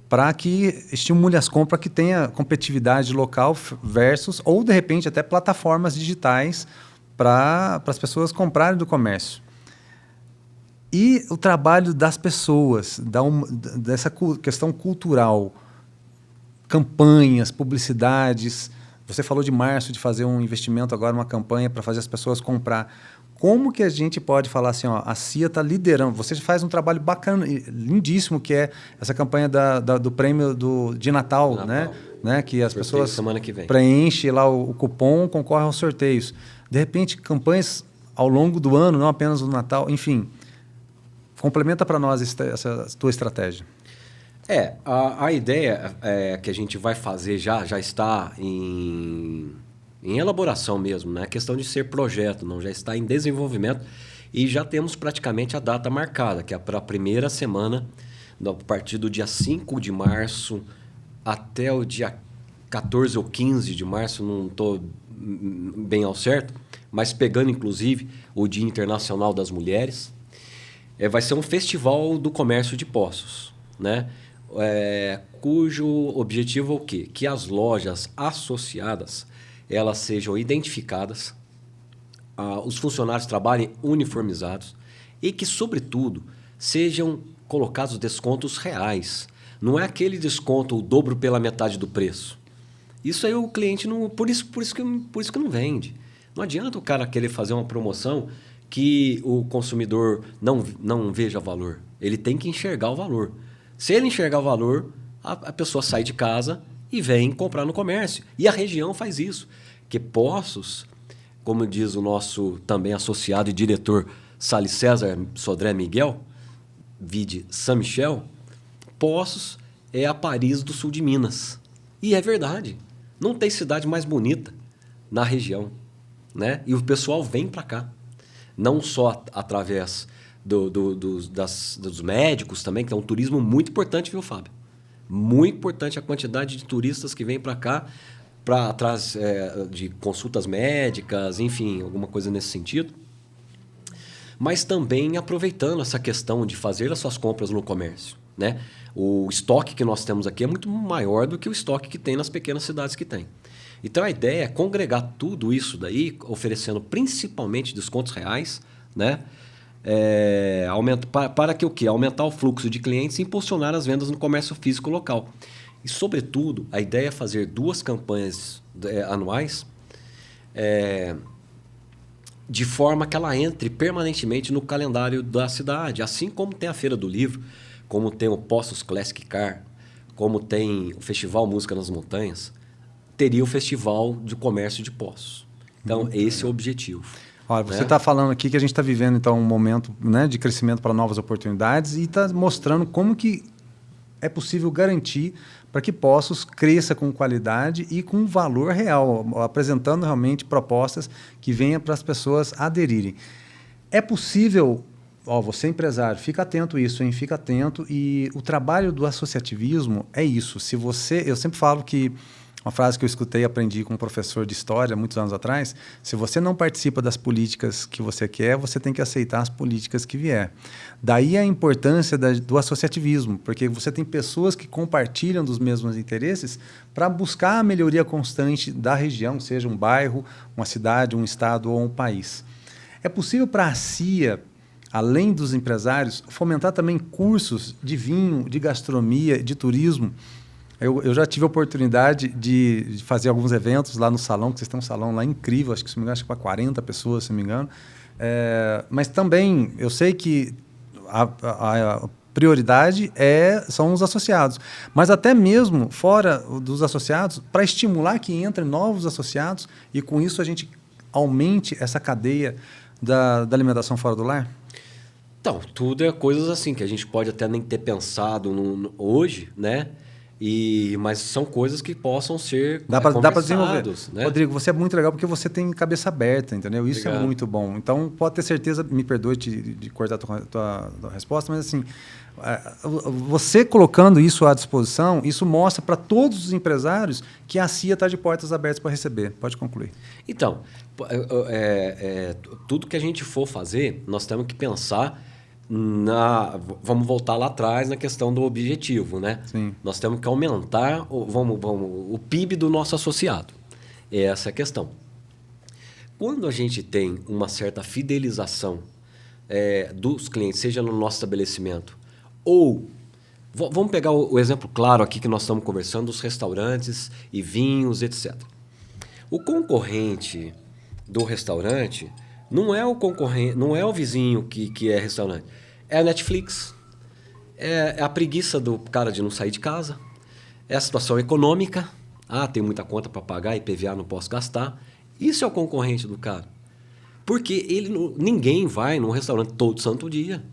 para que estimule as compras, que tenha competitividade local versus, ou de repente até plataformas digitais para as pessoas comprarem do comércio. E o trabalho das pessoas, dessa questão cultural, campanhas, publicidades. Você falou de março, de fazer um investimento agora, uma campanha para fazer as pessoas comprar. Como que a gente pode falar assim, ó, a CIA está liderando, você faz um trabalho bacana, lindíssimo, que é essa campanha do prêmio de Natal, né? Que as pessoas semana que vem preenchem lá o cupom, concorrem aos sorteios. De repente, campanhas ao longo do ano, não apenas no Natal, enfim. Complementa para nós essa tua estratégia. A ideia que a gente vai fazer já está em elaboração mesmo, né? A questão de ser projeto, não, já está em desenvolvimento e já temos praticamente a data marcada, que é para a primeira semana, a partir do dia 5 de março até o dia 14 ou 15 de março, não estou bem ao certo, mas pegando inclusive o Dia Internacional das Mulheres, vai ser um festival do comércio de Poços, né? Cujo objetivo é o quê? Que as lojas associadas elas sejam identificadas, os funcionários trabalhem uniformizados e que, sobretudo, sejam colocados descontos reais. Não é aquele desconto o dobro pela metade do preço. Isso aí o cliente não... Por isso que não vende. Não adianta o cara querer fazer uma promoção que o consumidor não veja valor. Ele tem que enxergar o valor. Se ele enxergar o valor, a pessoa sai de casa e vem comprar no comércio. E a região faz isso. Que Poços, como diz o nosso também associado e diretor Salles César Sodré Miguel, vide São Michel, Poços é a Paris do sul de Minas. E é verdade. Não tem cidade mais bonita na região, né? E o pessoal vem para cá. Não só através dos médicos também, que é um turismo muito importante, viu, Fábio? Muito importante a quantidade de turistas que vêm para cá atrás de consultas médicas, enfim, alguma coisa nesse sentido. Mas também aproveitando essa questão de fazer as suas compras no comércio, né? O estoque que nós temos aqui é muito maior do que o estoque que tem nas pequenas cidades que tem. Então, a ideia é congregar tudo isso daí, oferecendo principalmente descontos reais, né? Para que o quê? Aumentar o fluxo de clientes e impulsionar as vendas no comércio físico local. E, sobretudo, a ideia é fazer 2 campanhas anuais de forma que ela entre permanentemente no calendário da cidade. Assim como tem a Feira do Livro, como tem o Poços Classic Car, como tem o Festival Música nas Montanhas, teria o Festival de Comércio de Poços. Então, esse é o objetivo. Olha, você está falando aqui que a gente está vivendo então um momento, né, de crescimento para novas oportunidades e está mostrando como que é possível garantir para que Poços cresça com qualidade e com valor real, apresentando realmente propostas que venham para as pessoas aderirem. É possível, você empresário, fica atento a isso, hein? Fica atento. E o trabalho do associativismo é isso. Eu sempre falo que uma frase que eu escutei e aprendi com um professor de história muitos anos atrás: se você não participa das políticas que você quer, você tem que aceitar as políticas que vier. Daí a importância do associativismo, porque você tem pessoas que compartilham dos mesmos interesses para buscar a melhoria constante da região, seja um bairro, uma cidade, um estado ou um país. É possível para a CIA, além dos empresários, fomentar também cursos de vinho, de gastronomia, de turismo, Eu já tive a oportunidade de fazer alguns eventos lá no salão, que vocês têm um salão lá incrível, acho que, se não me engano, acho que para 40 pessoas, se não me engano. Mas também eu sei que a prioridade são os associados. Mas até mesmo fora dos associados, para estimular que entrem novos associados e com isso a gente aumente essa cadeia da alimentação fora do lar? Então, tudo é coisas assim que a gente pode até nem ter pensado hoje, né? Mas são coisas que possam ser dá para desenvolver. Né? Rodrigo, você é muito legal porque você tem cabeça aberta, entendeu? Isso Obrigado. É muito bom. Então, pode ter certeza, me perdoe de cortar a tua resposta, mas assim, você colocando isso à disposição, isso mostra para todos os empresários que a CIA está de portas abertas para receber. Pode concluir. Então, tudo que a gente for fazer, nós temos que pensar vamos voltar lá atrás na questão do objetivo, né? Sim. Nós temos que aumentar o PIB do nosso associado. Essa é a questão. Quando a gente tem uma certa fidelização dos clientes, seja no nosso estabelecimento ou... Vamos pegar o exemplo claro aqui que nós estamos conversando, dos restaurantes e vinhos, etc. O concorrente do restaurante não é o concorrente, não é o vizinho que é restaurante. É a Netflix, é a preguiça do cara de não sair de casa, é a situação econômica. Tem muita conta para pagar, IPVA não posso gastar. Isso é o concorrente do cara. Porque ninguém vai num restaurante todo santo dia.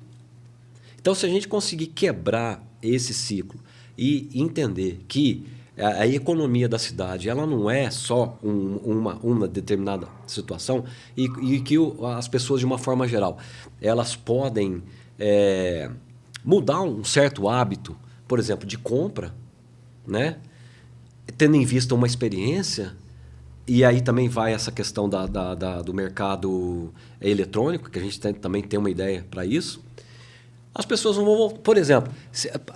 Então, se a gente conseguir quebrar esse ciclo e entender que a economia da cidade ela não é só uma determinada situação e que as pessoas, de uma forma geral, elas podem mudar um certo hábito, por exemplo, de compra, né? Tendo em vista uma experiência, e aí também vai essa questão do mercado eletrônico, que a gente também tem uma ideia para isso. As pessoas não vão... Por exemplo,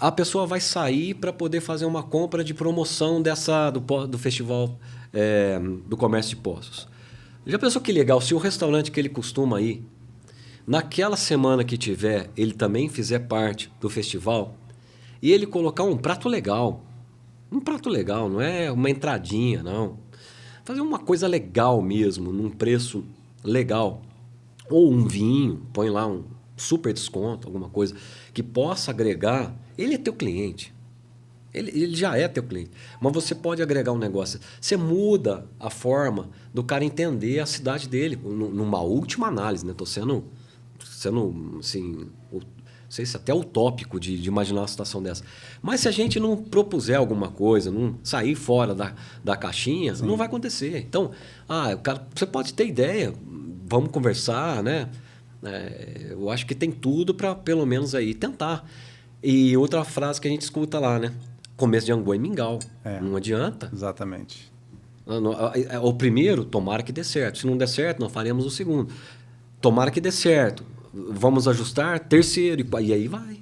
a pessoa vai sair para poder fazer uma compra de promoção do festival do comércio de Poços. Já pensou que legal se o restaurante que ele costuma ir, naquela semana que tiver, ele também fizer parte do festival e ele colocar um prato legal. Um prato legal, não é uma entradinha, não. Fazer uma coisa legal mesmo, num preço legal. Ou um vinho, põe lá um super desconto, alguma coisa que possa agregar. Ele é teu cliente. Ele já é teu cliente. Mas você pode agregar um negócio. Você muda a forma do cara entender a cidade dele. Numa última análise, né? Estou sendo assim, não sei se até utópico de imaginar uma situação dessa. Mas se a gente não propuser alguma coisa, não sair fora da caixinha, Sim. Não vai acontecer. Então, cara, você pode ter ideia, vamos conversar, né? Eu acho que tem tudo para, pelo menos, aí tentar. E outra frase que a gente escuta lá, né? Começo de angu e mingau. Não adianta. Exatamente. O primeiro, tomara que dê certo. Se não der certo, nós faremos o segundo. Tomara que dê certo. Vamos ajustar. Terceiro. E aí vai.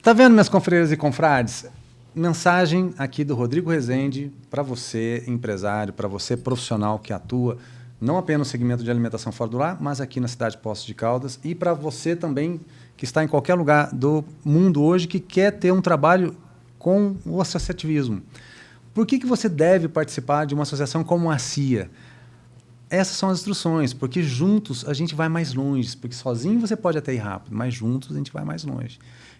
Tá vendo, minhas confreiras e confrades? Mensagem aqui do Rodrigo Rezende para você, empresário, para você, profissional que atua não apenas no segmento de alimentação fora do lar, mas aqui na cidade de Poços de Caldas, e para você também que está em qualquer lugar do mundo hoje que quer ter um trabalho com o associativismo. Por que você deve participar de uma associação como a CIA? Essas são as instruções, porque juntos a gente vai mais longe, porque sozinho você pode até ir rápido, mas juntos a gente vai mais longe.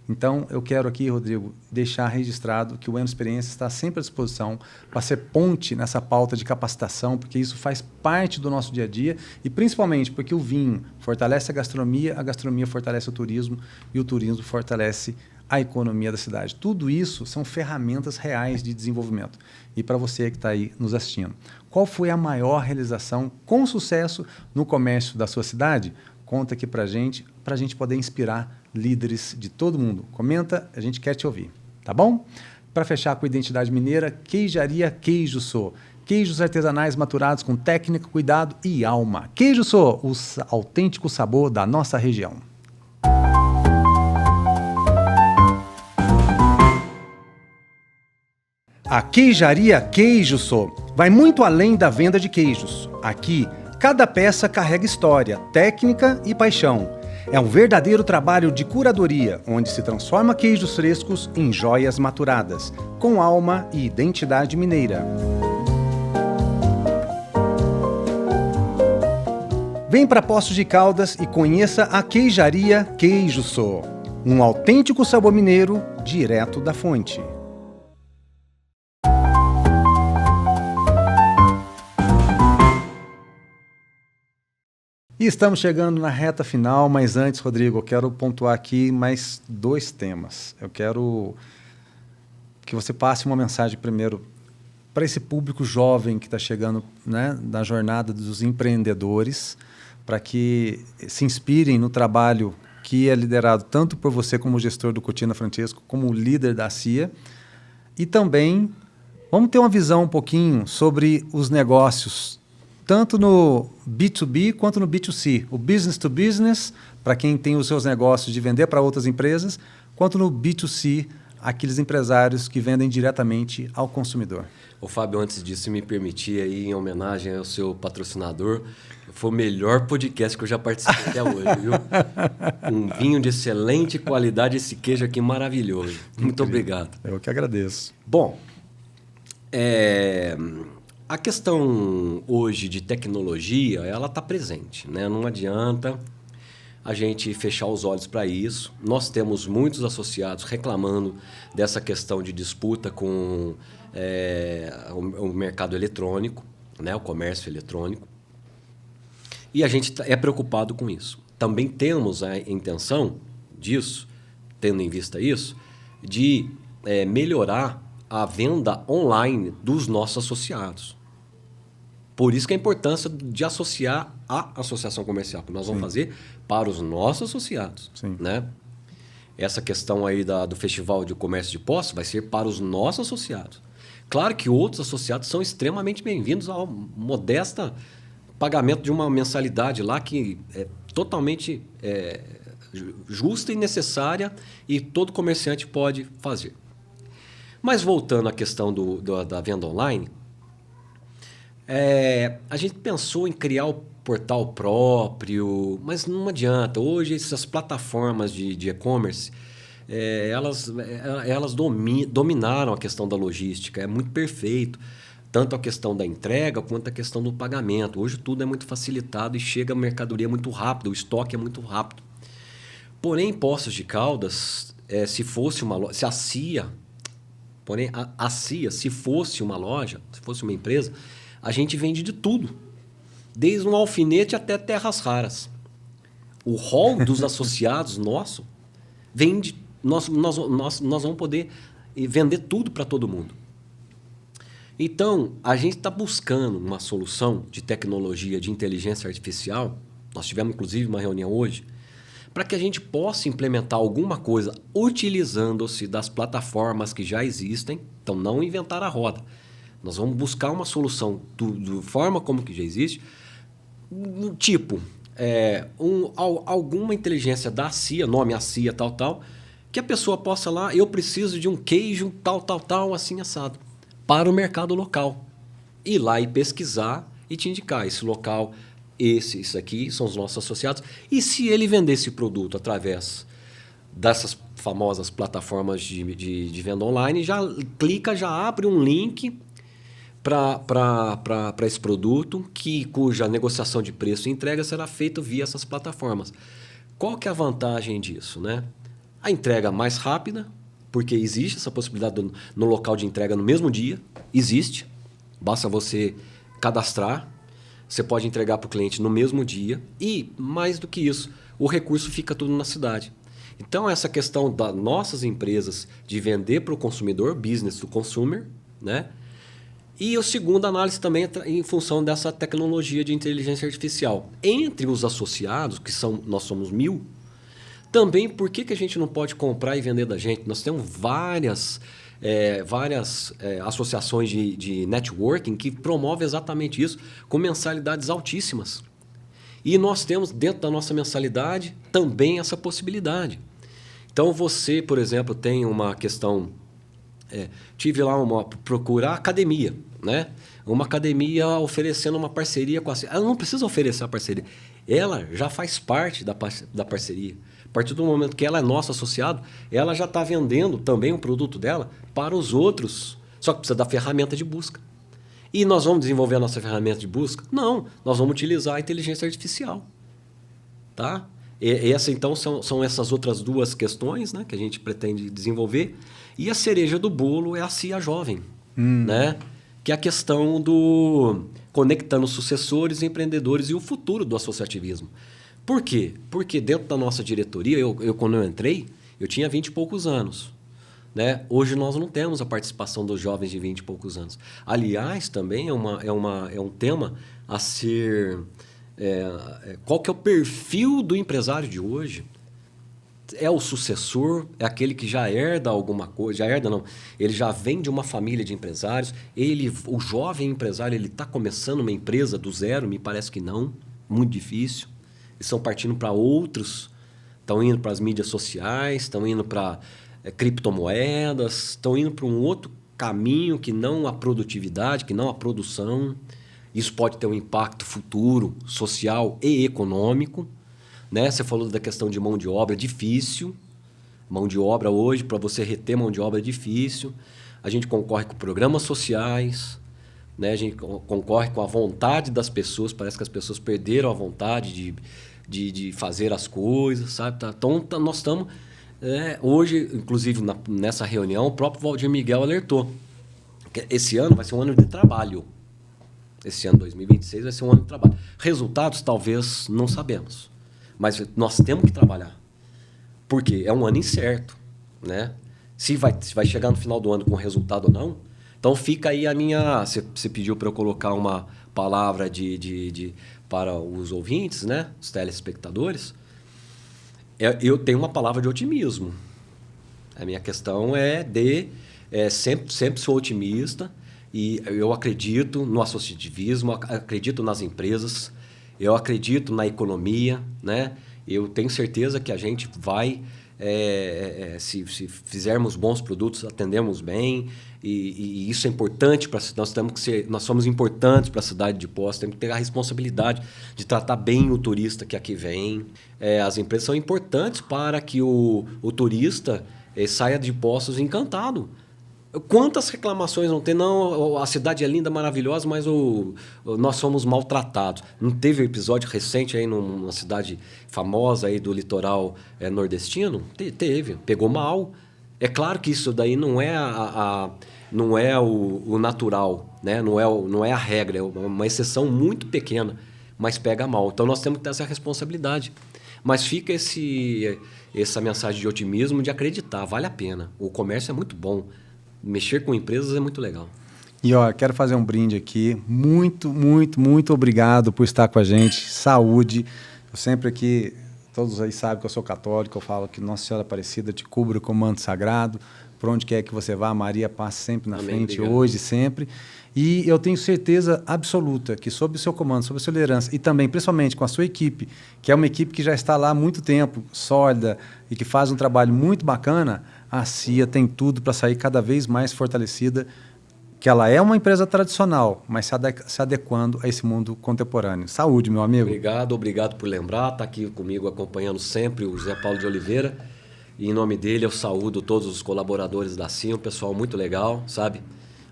Então, eu quero aqui, Rodrigo, deixar registrado que o Eno Experiência está sempre à disposição para ser ponte nessa pauta de capacitação, porque isso faz parte do nosso dia a dia e principalmente porque o vinho fortalece a gastronomia fortalece o turismo e o turismo fortalece a economia da cidade. Tudo isso são ferramentas reais de desenvolvimento. E para você que está aí nos assistindo, qual foi a maior realização com sucesso no comércio da sua cidade? Conta aqui para a gente poder inspirar líderes de todo mundo. Comenta, a gente quer te ouvir, tá bom? Para fechar com identidade mineira, Queijaria Queijo Sô. Queijos artesanais maturados com técnica, cuidado e alma. Queijo Sô, o autêntico sabor da nossa região. A Queijaria Queijo Sô vai muito além da venda de queijos. Aqui, cada peça carrega história, técnica e paixão. É um verdadeiro trabalho de curadoria, onde se transforma queijos frescos em joias maturadas, com alma e identidade mineira. Vem para Poços de Caldas e conheça a queijaria Queijo Sô, um autêntico sabor mineiro direto da fonte. E estamos chegando na reta final, mas antes, Rodrigo, eu quero pontuar aqui mais 2 temas. Eu quero que você passe uma mensagem primeiro para esse público jovem que está chegando, né, na jornada dos empreendedores, para que se inspirem no trabalho que é liderado tanto por você como gestor do Cortina Francesco, como líder da CIA. E também vamos ter uma visão um pouquinho sobre os negócios, tanto no B2B quanto no B2C. O business to business, para quem tem os seus negócios de vender para outras empresas, quanto no B2C, aqueles empresários que vendem diretamente ao consumidor. Ô, Fábio, antes disso, se me permitir, aí, em homenagem ao seu patrocinador, foi o melhor podcast que eu já participei até hoje, viu? Um vinho de excelente qualidade, esse queijo aqui maravilhoso. Muito obrigado. Eu que agradeço. Bom, a questão hoje de tecnologia, ela está presente, né? Não adianta a gente fechar os olhos para isso. Nós temos muitos associados reclamando dessa questão de disputa com o mercado eletrônico, né? O comércio eletrônico. E a gente é preocupado com isso. Também temos a intenção disso, tendo em vista isso, de melhorar a venda online dos nossos associados. Por isso que a importância de associar a associação comercial, que nós vamos fazer para os nossos associados. Né? Essa questão aí do Festival de Comércio de Poços vai ser para os nossos associados. Claro que outros associados são extremamente bem-vindos ao modesto pagamento de uma mensalidade lá que é totalmente justa e necessária e todo comerciante pode fazer. Mas voltando à questão da venda online, a gente pensou em criar o portal próprio, mas não adianta. Hoje, essas plataformas de e-commerce, elas dominaram a questão da logística. É muito perfeito, tanto a questão da entrega quanto a questão do pagamento. Hoje tudo é muito facilitado e chega a mercadoria muito rápido, o estoque é muito rápido. Porém, em Poços de Caldas, se fosse uma loja, se a CIA, porém, a CIA, se fosse uma loja, se fosse uma empresa, a gente vende de tudo, desde um alfinete até terras raras. O hall dos associados nosso vende, nós vamos poder vender tudo para todo mundo. Então, a gente está buscando uma solução de tecnologia de inteligência artificial. Nós tivemos, inclusive, uma reunião hoje, para que a gente possa implementar alguma coisa utilizando-se das plataformas que já existem. Então, não inventar a roda. Nós vamos buscar uma solução da forma como que já existe, tipo, alguma inteligência da CIA, nome a CIA, tal, que a pessoa possa lá, eu preciso de um queijo tal, assim, assado, para o mercado local. Ir lá e pesquisar e te indicar esse local, isso aqui são os nossos associados. E se ele vender esse produto através dessas famosas plataformas de venda online, já clica, já abre um link para esse produto, cuja negociação de preço e entrega será feita via essas plataformas. Qual que é a vantagem disso, né? A entrega mais rápida, porque existe essa possibilidade no local de entrega no mesmo dia, existe, basta você cadastrar, você pode entregar para o cliente no mesmo dia e, mais do que isso, o recurso fica tudo na cidade. Então, essa questão das nossas empresas de vender para o consumidor, business to consumer, né? E a segunda análise também é em função dessa tecnologia de inteligência artificial. Entre os associados, nós somos 1.000, também por que a gente não pode comprar e vender da gente? Nós temos várias associações de networking que promovem exatamente isso, com mensalidades altíssimas. E nós temos dentro da nossa mensalidade também essa possibilidade. Então você, por exemplo, tem uma questão... tive lá procurar academia, né? Uma academia oferecendo uma parceria com a CIA. Ela não precisa oferecer a parceria. ela já faz parte da parceria. A partir do momento que ela é nosso associado, ela já está vendendo também o produto dela para os outros. Só que precisa da ferramenta de busca. E nós vamos desenvolver a nossa ferramenta de busca? Não, nós vamos utilizar a inteligência artificial. Tá? Então, são essas outras duas questões, né, que a gente pretende desenvolver. E a cereja do bolo é a CIA Jovem, né? Que é a questão do conectando sucessores, empreendedores e o futuro do associativismo. Por quê? Porque dentro da nossa diretoria, quando eu entrei, eu tinha 20 e poucos anos. Né? Hoje nós não temos a participação dos jovens de 20 e poucos anos. Aliás, também é um tema a ser... qual que é o perfil do empresário de hoje? É o sucessor? É aquele que já herda alguma coisa? Já herda, não. Ele já vem de uma família de empresários. O jovem empresário, ele está começando uma empresa do zero? Me parece que não. Muito difícil. Eles estão partindo para outros. Estão indo para as mídias sociais, estão indo para criptomoedas, estão indo para um outro caminho que não a produtividade, que não a produção. Isso pode ter um impacto futuro, social e econômico. Né? Você falou da questão de mão de obra, difícil. Mão de obra hoje, para você reter mão de obra é difícil. A gente concorre com programas sociais, né? A gente concorre com a vontade das pessoas. Parece que as pessoas perderam a vontade de fazer as coisas, sabe? Então, nós estamos... hoje, inclusive, nessa reunião, o próprio Valdir Miguel alertou que esse ano vai ser um ano de trabalho. Esse ano 2026 vai ser um ano de trabalho. Resultados, talvez, não sabemos. Mas nós temos que trabalhar. Porque é um ano incerto. Né? Se vai chegar no final do ano com resultado ou não. Então fica aí a minha... Você pediu para eu colocar uma palavra para os ouvintes, né? Os telespectadores. Eu tenho uma palavra de otimismo. A minha questão sempre sou otimista e eu acredito no associativismo, acredito nas empresas, eu acredito na economia, né? Eu tenho certeza que a gente vai, se fizermos bons produtos, atendemos bem e isso é importante para nós somos importantes para a cidade de Poços, temos que ter a responsabilidade de tratar bem o turista que aqui vem. As empresas são importantes para que o turista saia de Poços encantado. Quantas reclamações não tem? Não, a cidade é linda, maravilhosa, mas nós somos maltratados. Não teve um episódio recente aí numa cidade famosa aí do litoral nordestino? Teve, pegou mal. É claro que isso daí não é o natural, né? Não é a regra, é uma exceção muito pequena, mas pega mal. Então nós temos que ter essa responsabilidade. Mas fica essa mensagem de otimismo, de acreditar, vale a pena. O comércio é muito bom. Mexer com empresas é muito legal. E quero fazer um brinde aqui. Muito, muito, muito obrigado por estar com a gente. Saúde. Eu sempre aqui, todos aí sabem que eu sou católico, eu falo que Nossa Senhora Aparecida te cubra com o manto sagrado. Por onde quer que você vá, Maria passa sempre na frente, obrigado. Hoje e sempre. E eu tenho certeza absoluta que sob o seu comando, sob a sua liderança e também, principalmente, com a sua equipe, que é uma equipe que já está lá há muito tempo, sólida e que faz um trabalho muito bacana, a CIA tem tudo para sair cada vez mais fortalecida, que ela é uma empresa tradicional, mas se adequando a esse mundo contemporâneo. Saúde, meu amigo. Obrigado por lembrar, está aqui comigo acompanhando sempre o Zé Paulo de Oliveira. E em nome dele eu saúdo todos os colaboradores da CIA, um pessoal muito legal, sabe?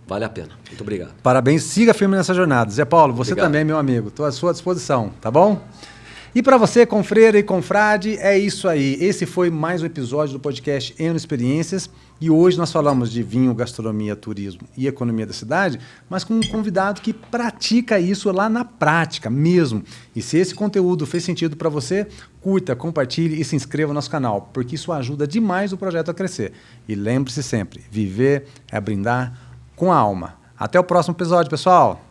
Vale a pena. Muito obrigado. Parabéns, siga firme nessa jornada. Zé Paulo, você também, meu amigo. Estou à sua disposição, tá bom? E para você, confreira e confrade, é isso aí. Esse foi mais um episódio do podcast Eno Experiências. E hoje nós falamos de vinho, gastronomia, turismo e economia da cidade, mas com um convidado que pratica isso lá na prática mesmo. E se esse conteúdo fez sentido para você, curta, compartilhe e se inscreva no nosso canal, porque isso ajuda demais o projeto a crescer. E lembre-se sempre, viver é brindar com a alma. Até o próximo episódio, pessoal!